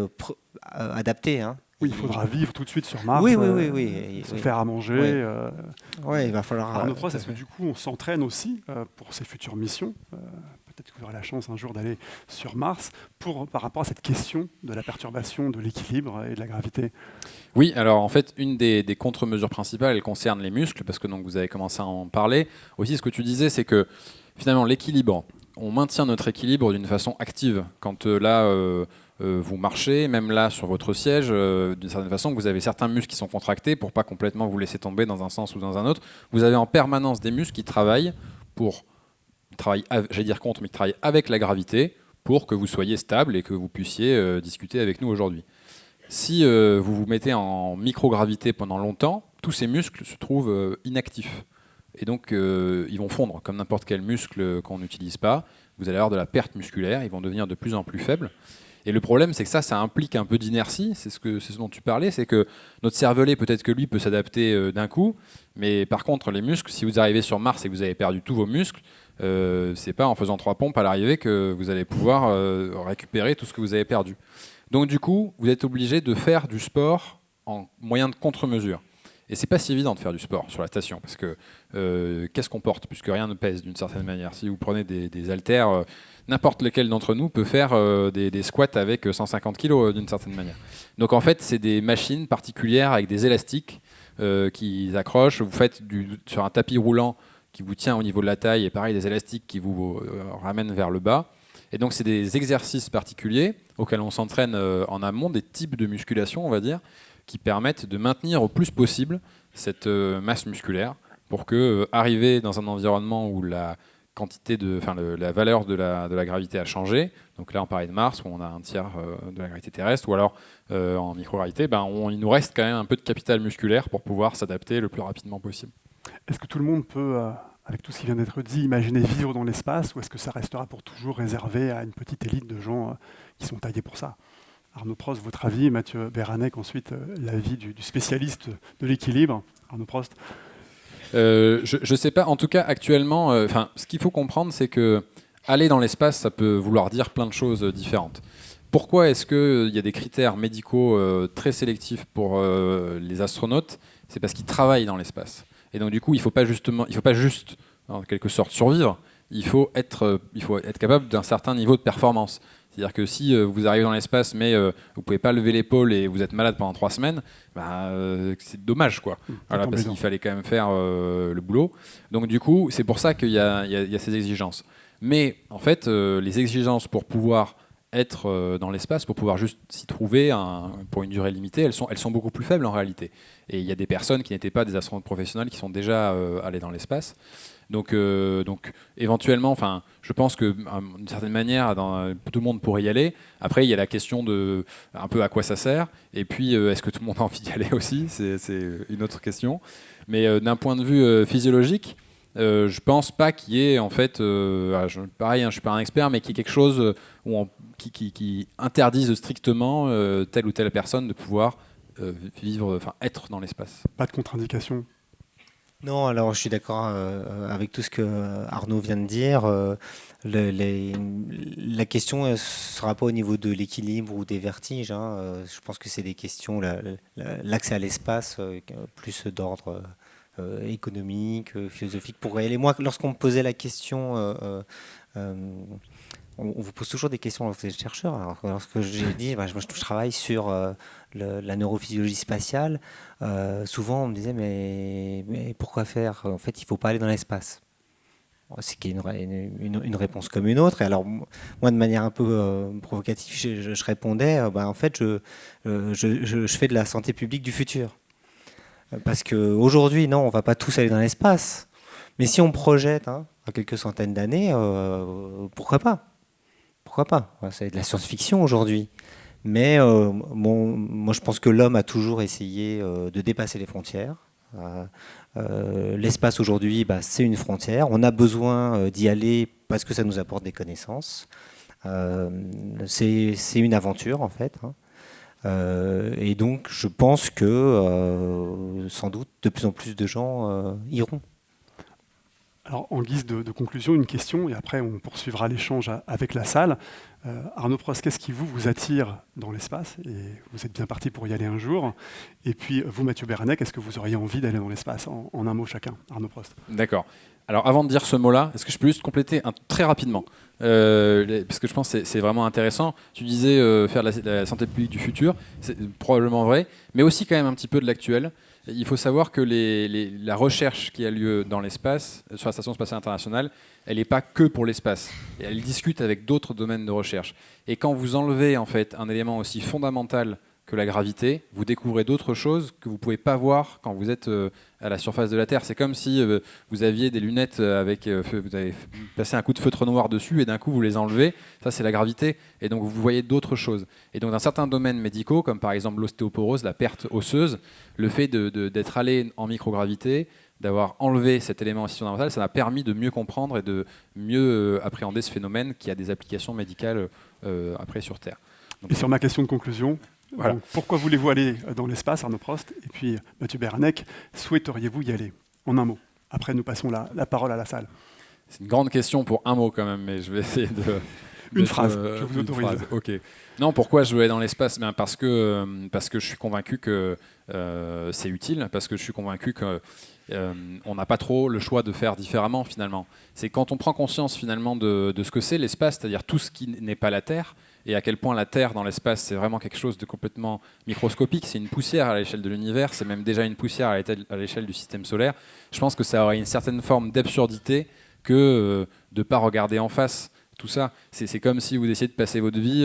adapté. Hein. Oui, il faudra vivre tout de suite sur Mars, oui. se faire à manger. Oui, il va falloir... Arnaud Prost, est-ce que du coup on s'entraîne aussi pour ces futures missions peut-être que vous aurez la chance un jour d'aller sur Mars, par rapport à cette question de la perturbation de l'équilibre et de la gravité. Oui, alors en fait, une des contre-mesures principales, elle concerne les muscles, parce que donc, vous avez commencé à en parler. Aussi, ce que tu disais, c'est que finalement, l'équilibre, on maintient notre équilibre d'une façon active. Quand vous marchez, même là sur votre siège, d'une certaine façon, vous avez certains muscles qui sont contractés pour pas complètement vous laisser tomber dans un sens ou dans un autre. Vous avez en permanence des muscles qui travaillent j'allais dire contre, mais qui travaillent avec la gravité pour que vous soyez stable et que vous puissiez discuter avec nous aujourd'hui. Si vous vous mettez en microgravité pendant longtemps, tous ces muscles se trouvent inactifs. Et donc, ils vont fondre comme n'importe quel muscle qu'on n'utilise pas. Vous allez avoir de la perte musculaire, ils vont devenir de plus en plus faibles. Et le problème, c'est que ça implique un peu d'inertie. C'est ce dont tu parlais, c'est que notre cervelet, peut-être que lui, peut s'adapter d'un coup. Mais par contre, les muscles, si vous arrivez sur Mars et que vous avez perdu tous vos muscles, c'est pas en faisant 3 pompes à l'arrivée que vous allez pouvoir récupérer tout ce que vous avez perdu. Donc du coup, vous êtes obligé de faire du sport en moyen de contre-mesure. Et c'est pas si évident de faire du sport sur la station, parce que qu'est-ce qu'on porte, puisque rien ne pèse d'une certaine manière. Si vous prenez des haltères, n'importe lequel d'entre nous peut faire des squats avec 150 kg d'une certaine manière. Donc en fait, c'est des machines particulières avec des élastiques qui accrochent. Vous faites sur un tapis roulant qui vous tient au niveau de la taille, et pareil, des élastiques qui vous ramènent vers le bas. Et donc c'est des exercices particuliers auxquels on s'entraîne en amont, des types de musculation, on va dire, qui permettent de maintenir au plus possible cette masse musculaire pour que, arriver dans un environnement où la la valeur de la gravité a changé. Donc là, on parlait de Mars, où on a un tiers de la gravité terrestre, ou alors en microgravité, il nous reste quand même un peu de capital musculaire pour pouvoir s'adapter le plus rapidement possible. Est-ce que tout le monde peut, avec tout ce qui vient d'être dit, imaginer vivre dans l'espace, ou est-ce que ça restera pour toujours réservé à une petite élite de gens qui sont taillés pour ça? Arnaud Prost, votre avis, Mathieu Béranec, ensuite l'avis du spécialiste de l'équilibre. Arnaud Prost. Je ne sais pas, en tout cas actuellement, ce qu'il faut comprendre, c'est que aller dans l'espace, ça peut vouloir dire plein de choses différentes. Pourquoi est-ce qu'il y a des critères médicaux très sélectifs pour les astronautes? C'est parce qu'ils travaillent dans l'espace. Et donc du coup, il ne faut pas juste, en quelque sorte, survivre, il faut être capable d'un certain niveau de performance. C'est-à-dire que si vous arrivez dans l'espace, mais vous ne pouvez pas lever l'épaule et vous êtes malade pendant 3 semaines, c'est dommage, quoi. Voilà, parce qu'il fallait quand même faire le boulot. Donc du coup, c'est pour ça qu'il y a ces exigences. Mais en fait, les exigences pour pouvoir être dans l'espace, pour pouvoir juste s'y trouver pour une durée limitée, elles sont beaucoup plus faibles en réalité. Et il y a des personnes qui n'étaient pas des astronautes professionnels qui sont déjà allés dans l'espace. Donc éventuellement, je pense que d'une certaine manière, tout le monde pourrait y aller. Après, il y a la question de un peu à quoi ça sert. Et puis, est-ce que tout le monde a envie d'y aller aussi? C'est une autre question. Mais d'un point de vue physiologique, je pense pas qu'il y ait en fait, pareil, je suis pas un expert, mais qu'il y ait quelque chose qui interdise strictement telle ou telle personne de pouvoir être dans l'espace. Pas de contre-indication? Non, alors je suis d'accord avec tout ce que Arnaud vient de dire. La question ne sera pas au niveau de l'équilibre ou des vertiges. Je pense que c'est des questions, l'accès à l'espace, plus d'ordre économique, philosophique. Pour réel. Et moi, lorsqu'on me posait la question, on vous pose toujours des questions lorsque vous êtes chercheur. Alors, lorsque j'ai dit, je travaille sur la neurophysiologie spatiale, souvent on me disait mais pourquoi faire? En fait, il ne faut pas aller dans l'espace. C'est une réponse comme une autre. Et alors, moi, de manière un peu provocative, je répondais, en fait, je fais de la santé publique du futur. Parce qu'aujourd'hui, non, on ne va pas tous aller dans l'espace. Mais si on projette à quelques centaines d'années, pourquoi pas? Pourquoi pas? C'est de la science-fiction aujourd'hui. Mais moi, je pense que l'homme a toujours essayé de dépasser les frontières. L'espace aujourd'hui, c'est une frontière. On a besoin d'y aller parce que ça nous apporte des connaissances. C'est une aventure, en fait. Et donc, je pense que sans doute, de plus en plus de gens iront. Alors, en guise de conclusion, une question, et après on poursuivra l'échange avec la salle. Arnaud Prost, qu'est-ce qui vous attire dans l'espace? Et vous êtes bien parti pour y aller un jour. Et puis, vous, Mathieu Béranec, est-ce que vous auriez envie d'aller dans l'espace en un mot chacun? Arnaud Prost. D'accord. Alors, avant de dire ce mot-là, est-ce que je peux juste compléter très rapidement parce que je pense que c'est vraiment intéressant. Tu disais faire la santé publique du futur, c'est probablement vrai, mais aussi quand même un petit peu de l'actuel. Il faut savoir que la recherche qui a lieu dans l'espace, sur la Station spatiale internationale, elle n'est pas que pour l'espace. Elle discute avec d'autres domaines de recherche. Et quand vous enlevez en fait un élément aussi fondamental que la gravité, vous découvrez d'autres choses que vous ne pouvez pas voir quand vous êtes à la surface de la Terre. C'est comme si vous aviez des lunettes avec... vous avez passé un coup de feutre noir dessus et d'un coup vous les enlevez. Ça, c'est la gravité. Et donc vous voyez d'autres choses. Et donc dans certains domaines médicaux, comme par exemple l'ostéoporose, la perte osseuse, le fait d'être allé en microgravité, d'avoir enlevé cet élément aussi fondamental, ça m'a permis de mieux comprendre et de mieux appréhender ce phénomène qui a des applications médicales après sur Terre. Donc, et sur ma question de conclusion, voilà. Donc, pourquoi voulez-vous aller dans l'espace, Arnaud Prost? Et puis, Mathieu Béranec, souhaiteriez-vous y aller? En un mot. Après, nous passons la parole à la salle. C'est une grande question pour un mot quand même, mais je vais essayer de... Une phrase, je vous autorise. Ok. Non, pourquoi je veux aller dans l'espace? Parce que je suis convaincu que c'est utile, parce que je suis convaincu qu'on n'a pas trop le choix de faire différemment finalement. C'est quand on prend conscience finalement de ce que c'est l'espace, c'est-à-dire tout ce qui n'est pas la Terre, et à quel point la Terre dans l'espace c'est vraiment quelque chose de complètement microscopique, c'est une poussière à l'échelle de l'univers, c'est même déjà une poussière à l'échelle du système solaire. Je pense que ça aurait une certaine forme d'absurdité que de ne pas regarder en face tout ça. C'est comme si vous essayez de passer votre vie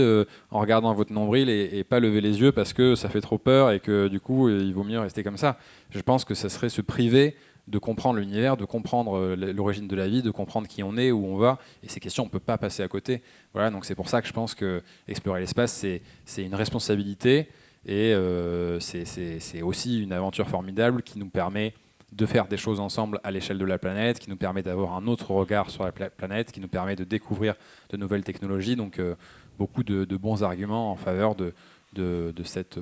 en regardant votre nombril et pas lever les yeux parce que ça fait trop peur et que du coup il vaut mieux rester comme ça. Je pense que ça serait se priver de comprendre l'univers, de comprendre l'origine de la vie, de comprendre qui on est, où on va. Et ces questions, on ne peut pas passer à côté. Voilà, donc c'est pour ça que je pense que explorer l'espace, c'est une responsabilité et c'est aussi une aventure formidable qui nous permet de faire des choses ensemble à l'échelle de la planète, qui nous permet d'avoir un autre regard sur la planète, qui nous permet de découvrir de nouvelles technologies. Donc beaucoup de bons arguments en faveur de cette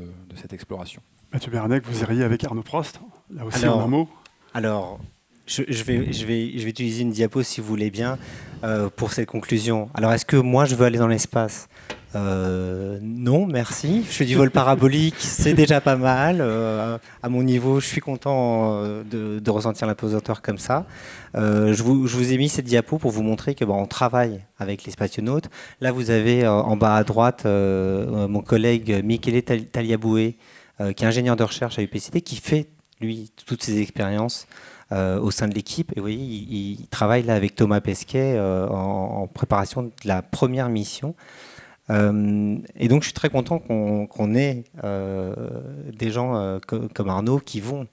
exploration. Mathieu Beranek, vous iriez avec Arnaud Prost, là aussi en un mot. Alors, je vais utiliser une diapo si vous voulez bien pour cette conclusion. Alors, est-ce que moi je veux aller dans l'espace ? Non, merci. Je fais du vol parabolique, c'est déjà pas mal. À mon niveau, je suis content de ressentir la pesanteur comme ça. Je vous ai mis cette diapo pour vous montrer que on travaille avec les spationautes. Là, vous avez en bas à droite mon collègue Michele Tagliabue, qui est ingénieur de recherche à UPCT, qui fait, lui, toutes ces expériences au sein de l'équipe. Et vous voyez, il travaille là avec Thomas Pesquet en préparation de la première mission. Et donc, je suis très content qu'on ait des gens comme Arnaud qui vont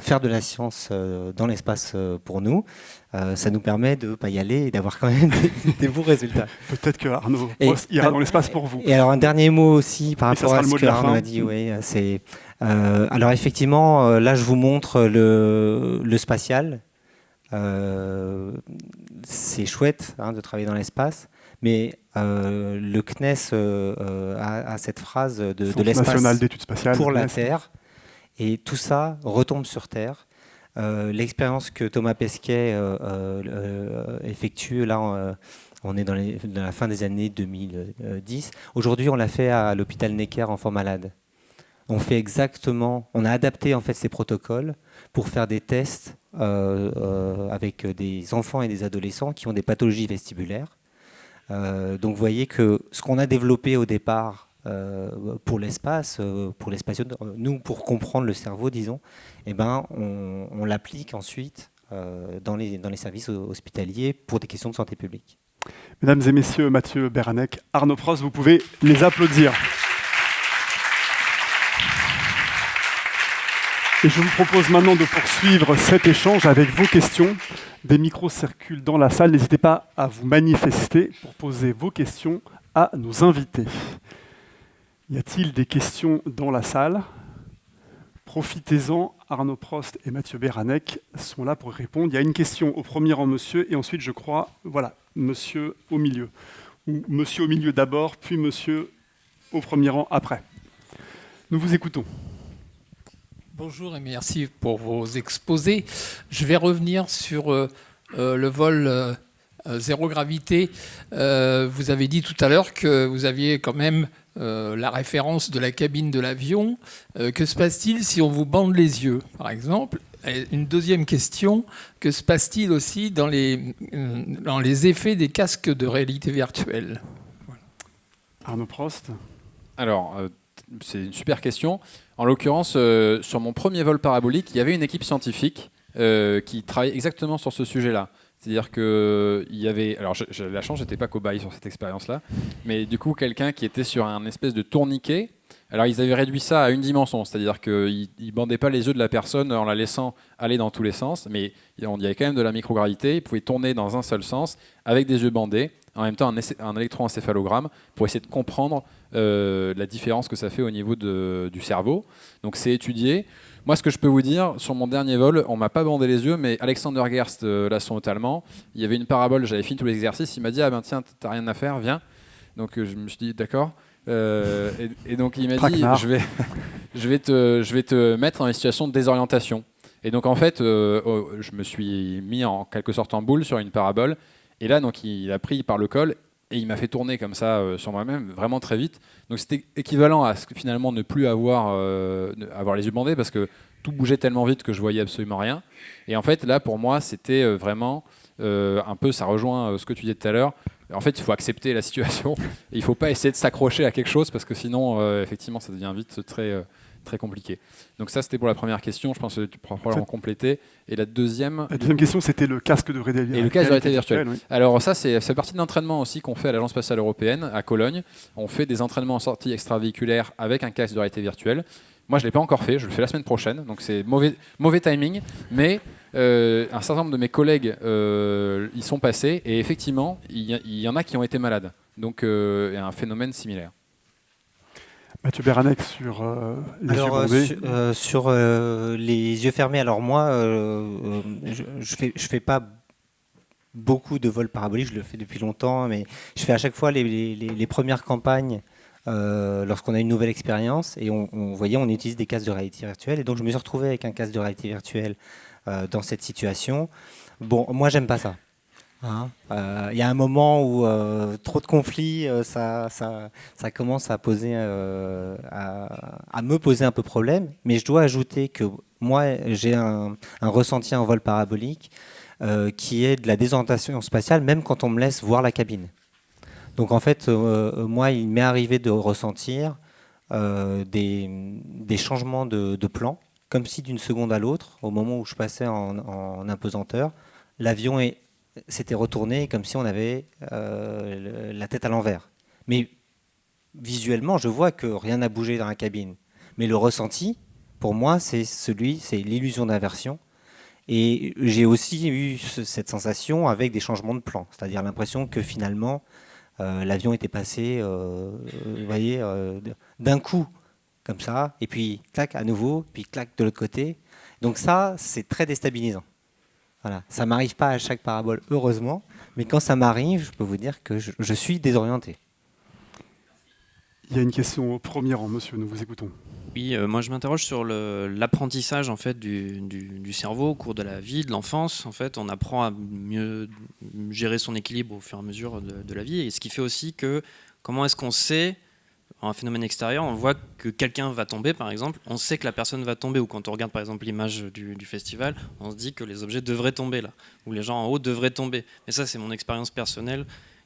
faire de la science dans l'espace pour nous. Ça nous permet de pas y aller et d'avoir quand même des bons résultats. Peut-être que Arnaud ira dans l'espace pour vous. Et alors, un dernier mot aussi par rapport à ce que Arnaud a dit. Oui, c'est, alors, effectivement, là, je vous montre le spatial. C'est chouette de travailler dans l'espace. Mais le CNES a cette phrase de l'espace national d'études spatiales pour la Terre, et tout ça retombe sur Terre. L'expérience que Thomas Pesquet effectue, là, on est dans la fin des années 2010. Aujourd'hui, on l'a fait à l'hôpital Necker enfants malades. On a adapté en fait ces protocoles pour faire des tests avec des enfants et des adolescents qui ont des pathologies vestibulaires. Donc vous voyez que ce qu'on a développé au départ pour l'espace, pour les spationautes, nous pour comprendre le cerveau, disons, on l'applique ensuite dans les services hospitaliers pour des questions de santé publique. Mesdames et messieurs, Mathieu Beranek, Arnaud Prost, vous pouvez les applaudir. Et je vous propose maintenant de poursuivre cet échange avec vos questions. Des micros circulent dans la salle. N'hésitez pas à vous manifester pour poser vos questions à nos invités. Y a-t-il des questions dans la salle ? Profitez-en, Arnaud Prost et Mathieu Beranek sont là pour répondre. Il y a une question au premier rang, monsieur, et ensuite, je crois, voilà, monsieur au milieu. Ou monsieur au milieu d'abord, puis monsieur au premier rang après. Nous vous écoutons. Bonjour et merci pour vos exposés. Je vais revenir sur le vol zéro gravité. Vous avez dit tout à l'heure que vous aviez quand même la référence de la cabine de l'avion. Que se passe-t-il si on vous bande les yeux, par exemple ? Et une deuxième question, que se passe-t-il aussi dans les effets des casques de réalité virtuelle ? Voilà. Arnaud Prost. Alors, c'est une super question. En l'occurrence, sur mon premier vol parabolique, il y avait une équipe scientifique qui travaillait exactement sur ce sujet-là. C'est-à-dire qu'il y avait... Alors, j'avais la chance, je n'étais pas cobaye sur cette expérience-là, mais du coup, quelqu'un qui était sur un espèce de tourniquet. Alors, ils avaient réduit ça à une dimension, c'est-à-dire qu'ils ne bandaient pas les yeux de la personne en la laissant aller dans tous les sens, mais il y avait quand même de la microgravité. Ils pouvaient tourner dans un seul sens avec des yeux bandés, en même temps un électroencéphalogramme pour essayer de comprendre la différence que ça fait au niveau du cerveau. Donc, c'est étudié. Moi, ce que je peux vous dire, sur mon dernier vol, on ne m'a pas bandé les yeux, mais Alexander Gerst, l'astronaute allemand, il y avait une parabole, j'avais fini tous les exercices, il m'a dit « Ah ben tiens, t'as rien à faire, viens ». Donc je me suis dit « D'accord ». Et donc il m'a dit « je vais te mettre dans une situation de désorientation ». Et donc en fait, je me suis mis en quelque sorte en boule sur une parabole, et là donc il a pris par le col, et il m'a fait tourner comme ça sur moi-même, vraiment très vite. Donc c'était équivalent à ce que finalement ne plus avoir les yeux bandés, parce que tout bougeait tellement vite que je voyais absolument rien. Et en fait, là, pour moi, c'était vraiment un peu, ça rejoint ce que tu disais tout à l'heure. En fait, il faut accepter la situation. Et il ne faut pas essayer de s'accrocher à quelque chose, parce que sinon, effectivement, ça devient vite très, très compliqué. Donc ça, c'était pour la première question. Je pense que tu pourras probablement compléter. Et la deuxième question, c'était le casque de réalité virtuelle. Et le casque de réalité virtuelle. Oui. Alors ça, c'est partie de l'entraînement aussi qu'on fait à l'Agence spatiale européenne, à Cologne. On fait des entraînements en sortie extravéhiculaire avec un casque de réalité virtuelle. Moi, je ne l'ai pas encore fait. Je le fais la semaine prochaine. Donc c'est mauvais timing. Mais un certain nombre de mes collègues y sont passés et effectivement, il y en a qui ont été malades. Donc, il y a un phénomène similaire. Mathieu Béranec sur les yeux bandés. Sur les yeux fermés, alors moi, je fais pas beaucoup de vols paraboliques, je le fais depuis longtemps, mais je fais à chaque fois les premières campagnes lorsqu'on a une nouvelle expérience et on utilise des casques de réalité virtuelle. Et donc je me suis retrouvé avec un casque de réalité virtuelle dans cette situation. Bon, moi j'aime pas ça. Il y a un moment où trop de conflits, ça commence à me poser un peu problème. Mais je dois ajouter que moi j'ai un ressenti en vol parabolique qui est de la désorientation spatiale, même quand on me laisse voir la cabine. Donc en fait, moi, il m'est arrivé de ressentir des changements de plan, comme si d'une seconde à l'autre, au moment où je passais en apesanteur, l'avion s'était retourné comme si on avait la tête à l'envers. Mais visuellement, je vois que rien n'a bougé dans la cabine. Mais le ressenti, pour moi, c'est l'illusion d'inversion. Et j'ai aussi eu cette sensation avec des changements de plan, c'est-à-dire l'impression que finalement l'avion était passé, vous voyez, d'un coup comme ça, et puis clac à nouveau, puis clac de l'autre côté. Donc ça, c'est très déstabilisant. Voilà, ça m'arrive pas à chaque parabole, heureusement, mais quand ça m'arrive, je peux vous dire que je suis désorienté. Il y a une question au premier rang, monsieur, nous vous écoutons. Oui, moi je m'interroge sur l'apprentissage en fait du cerveau au cours de la vie, de l'enfance. En fait, on apprend à mieux gérer son équilibre au fur et à mesure de la vie. Et ce qui fait aussi que comment est-ce qu'on sait, un phénomène extérieur, on voit que quelqu'un va tomber par exemple, on sait que la personne va tomber, ou quand on regarde par exemple l'image du festival, on se dit que les objets devraient tomber là, ou les gens en haut devraient tomber. Mais ça c'est mon expérience personnelle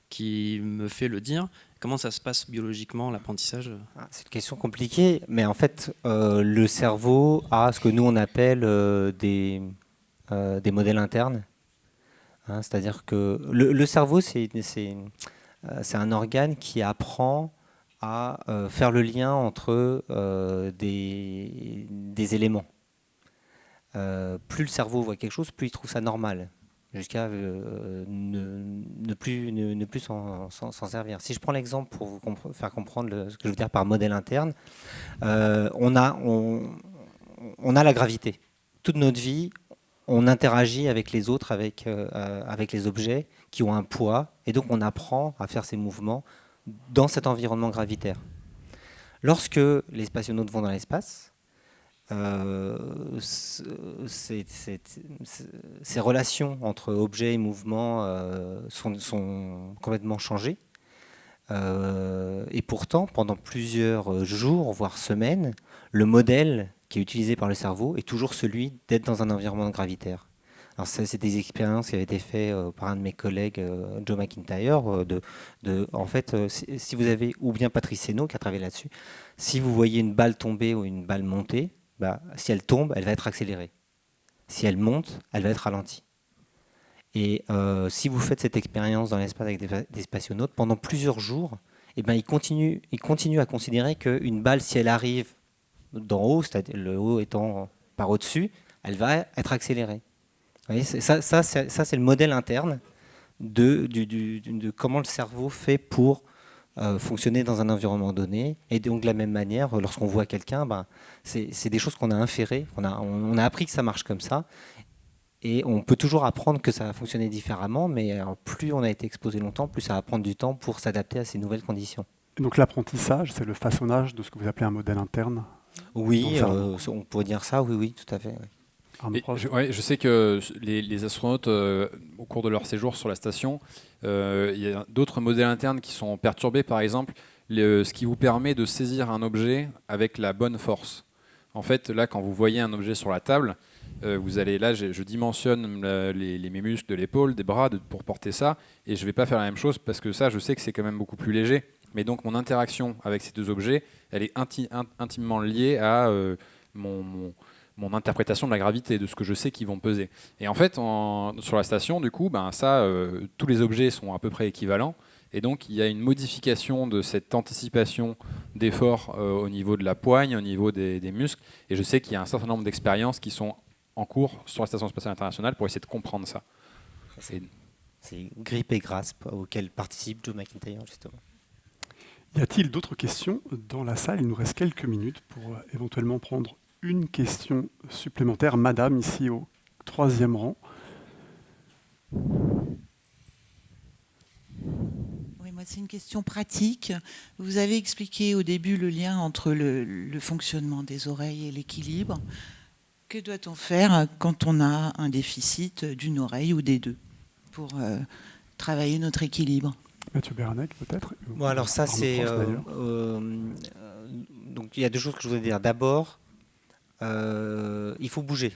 qui me fait le dire. Comment ça se passe biologiquement, l'apprentissage ? C'est une question compliquée, mais en fait, le cerveau a ce que nous on appelle des modèles internes. C'est-à-dire que le cerveau, c'est un organe qui apprend à faire le lien entre des éléments. Plus le cerveau voit quelque chose, plus il trouve ça normal, jusqu'à ne plus s'en servir. Si je prends l'exemple pour vous faire comprendre ce que je veux dire par modèle interne, on a la gravité. Toute notre vie, on interagit avec les autres, avec les objets qui ont un poids, et donc on apprend à faire ces mouvements dans cet environnement gravitaire. Lorsque les spationautes vont dans l'espace, ces relations entre objets et mouvements sont complètement changées. Et pourtant, pendant plusieurs jours, voire semaines, le modèle qui est utilisé par le cerveau est toujours celui d'être dans un environnement gravitaire. Alors c'est des expériences qui avaient été faites par un de mes collègues, Joe McIntyre, en fait, si vous avez, ou bien Patrice Seno qui a travaillé là-dessus, si vous voyez une balle tomber ou une balle monter, si elle tombe, elle va être accélérée. Si elle monte, elle va être ralentie. Et si vous faites cette expérience dans l'espace avec des spationautes, pendant plusieurs jours, ils continuent à considérer qu'une balle, si elle arrive d'en haut, c'est-à-dire le haut étant par au-dessus, elle va être accélérée. Vous voyez, ça c'est le modèle interne de comment le cerveau fait pour fonctionner dans un environnement donné. Et donc de la même manière, lorsqu'on voit quelqu'un, c'est des choses qu'on a inférées, on a appris que ça marche comme ça. Et on peut toujours apprendre que ça va fonctionner différemment, mais plus on a été exposé longtemps, plus ça va prendre du temps pour s'adapter à ces nouvelles conditions. Et donc l'apprentissage, c'est le façonnage de ce que vous appelez un modèle interne ? Oui, on pourrait dire ça, oui, tout à fait. Oui. Je sais que les astronautes, au cours de leur séjour sur la station, il y a d'autres modèles internes qui sont perturbés, par exemple, ce qui vous permet de saisir un objet avec la bonne force. En fait, là, quand vous voyez un objet sur la table, vous allez, là, je dimensionne mes muscles de l'épaule, des bras pour porter ça, et je ne vais pas faire la même chose parce que ça, je sais que c'est quand même beaucoup plus léger. Mais donc, mon interaction avec ces deux objets, elle est intimement liée à mon interprétation de la gravité, de ce que je sais qu'ils vont peser. Et en fait, sur la station, du coup, tous les objets sont à peu près équivalents. Et donc, il y a une modification de cette anticipation d'effort au niveau de la poigne, au niveau des muscles. Et je sais qu'il y a un certain nombre d'expériences qui sont en cours sur la Station spatiale internationale pour essayer de comprendre ça. C'est GRIP et GRASP auxquels participe Joe McIntyre, justement. Y a-t-il d'autres questions dans la salle? Il nous reste quelques minutes pour éventuellement prendre une question supplémentaire. Madame, ici au 3e rang. Oui, moi, c'est une question pratique. Vous avez expliqué au début le lien entre le fonctionnement des oreilles et l'équilibre. Que doit-on faire quand on a un déficit d'une oreille ou des deux pour travailler notre équilibre? Mathieu Béranec, peut-être. Bon, alors ça, c'est... donc il y a deux choses que je voudrais dire. D'abord, il faut bouger.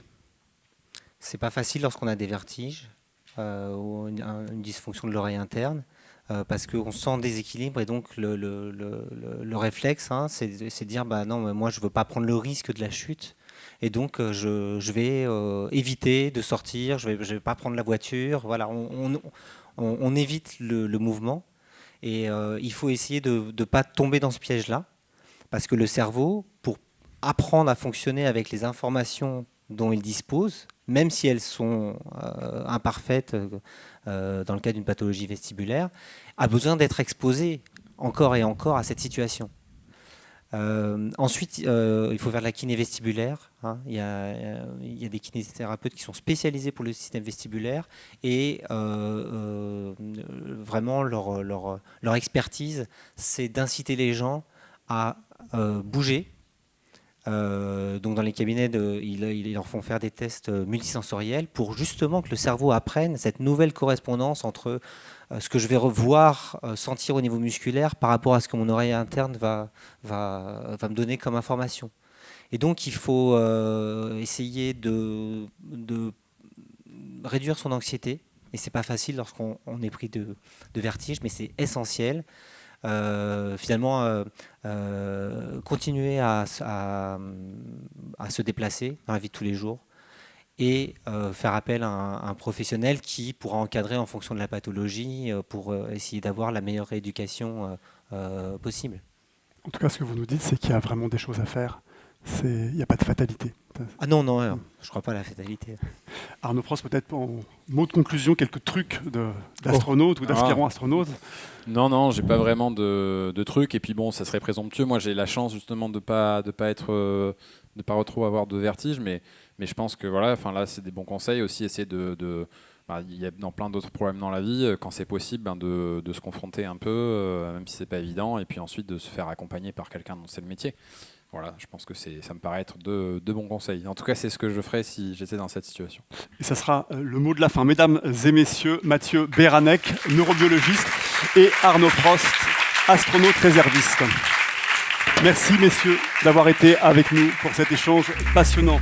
C'est pas facile lorsqu'on a des vertiges ou une dysfonction de l'oreille interne, parce qu'on sent un déséquilibre et donc le réflexe, hein, c'est de dire bah non, mais moi je veux pas prendre le risque de la chute et donc je vais éviter de sortir, je vais pas prendre la voiture. Voilà, on évite le mouvement et il faut essayer de ne pas tomber dans ce piège-là, parce que le cerveau, pour apprendre à fonctionner avec les informations dont il dispose, même si elles sont imparfaites dans le cas d'une pathologie vestibulaire, a besoin d'être exposé encore et encore à cette situation. Ensuite, il faut faire de la kiné vestibulaire. Hein. Il y a des kinésithérapeutes qui sont spécialisés pour le système vestibulaire et vraiment leur expertise, c'est d'inciter les gens à bouger. Donc dans les cabinets, ils leur font faire des tests multisensoriels pour justement que le cerveau apprenne cette nouvelle correspondance entre ce que je vais revoir, sentir au niveau musculaire par rapport à ce que mon oreille interne va me donner comme information. Et donc il faut essayer de réduire son anxiété. Et c'est pas facile lorsqu'on est pris de vertige, mais c'est essentiel. Finalement, continuer à se déplacer dans la vie de tous les jours et faire appel à un professionnel qui pourra encadrer en fonction de la pathologie pour essayer d'avoir la meilleure rééducation possible. En tout cas, ce que vous nous dites, c'est qu'il y a vraiment des choses à faire. Il n'y a pas de fatalité. Ah non, je ne crois pas à la fatalité. Arnaud Prost, peut-être en mot de conclusion, quelques trucs d'astronautes ou d'aspirants astronautes. Non, j'ai pas vraiment de trucs. Et puis bon, ça serait présomptueux. Moi, j'ai la chance justement de pas trop avoir de vertige, mais je pense que voilà, enfin là, c'est des bons conseils aussi. Essayer il y a dans plein d'autres problèmes dans la vie, quand c'est possible, de se confronter un peu, même si c'est pas évident, et puis ensuite de se faire accompagner par quelqu'un dont c'est le métier. Voilà, je pense que ça me paraît être de bons conseils. En tout cas, c'est ce que je ferais si j'étais dans cette situation. Et ça sera le mot de la fin. Mesdames et messieurs, Mathieu Béranec, neurobiologiste, et Arnaud Prost, astronaute réserviste. Merci, messieurs, d'avoir été avec nous pour cet échange passionnant.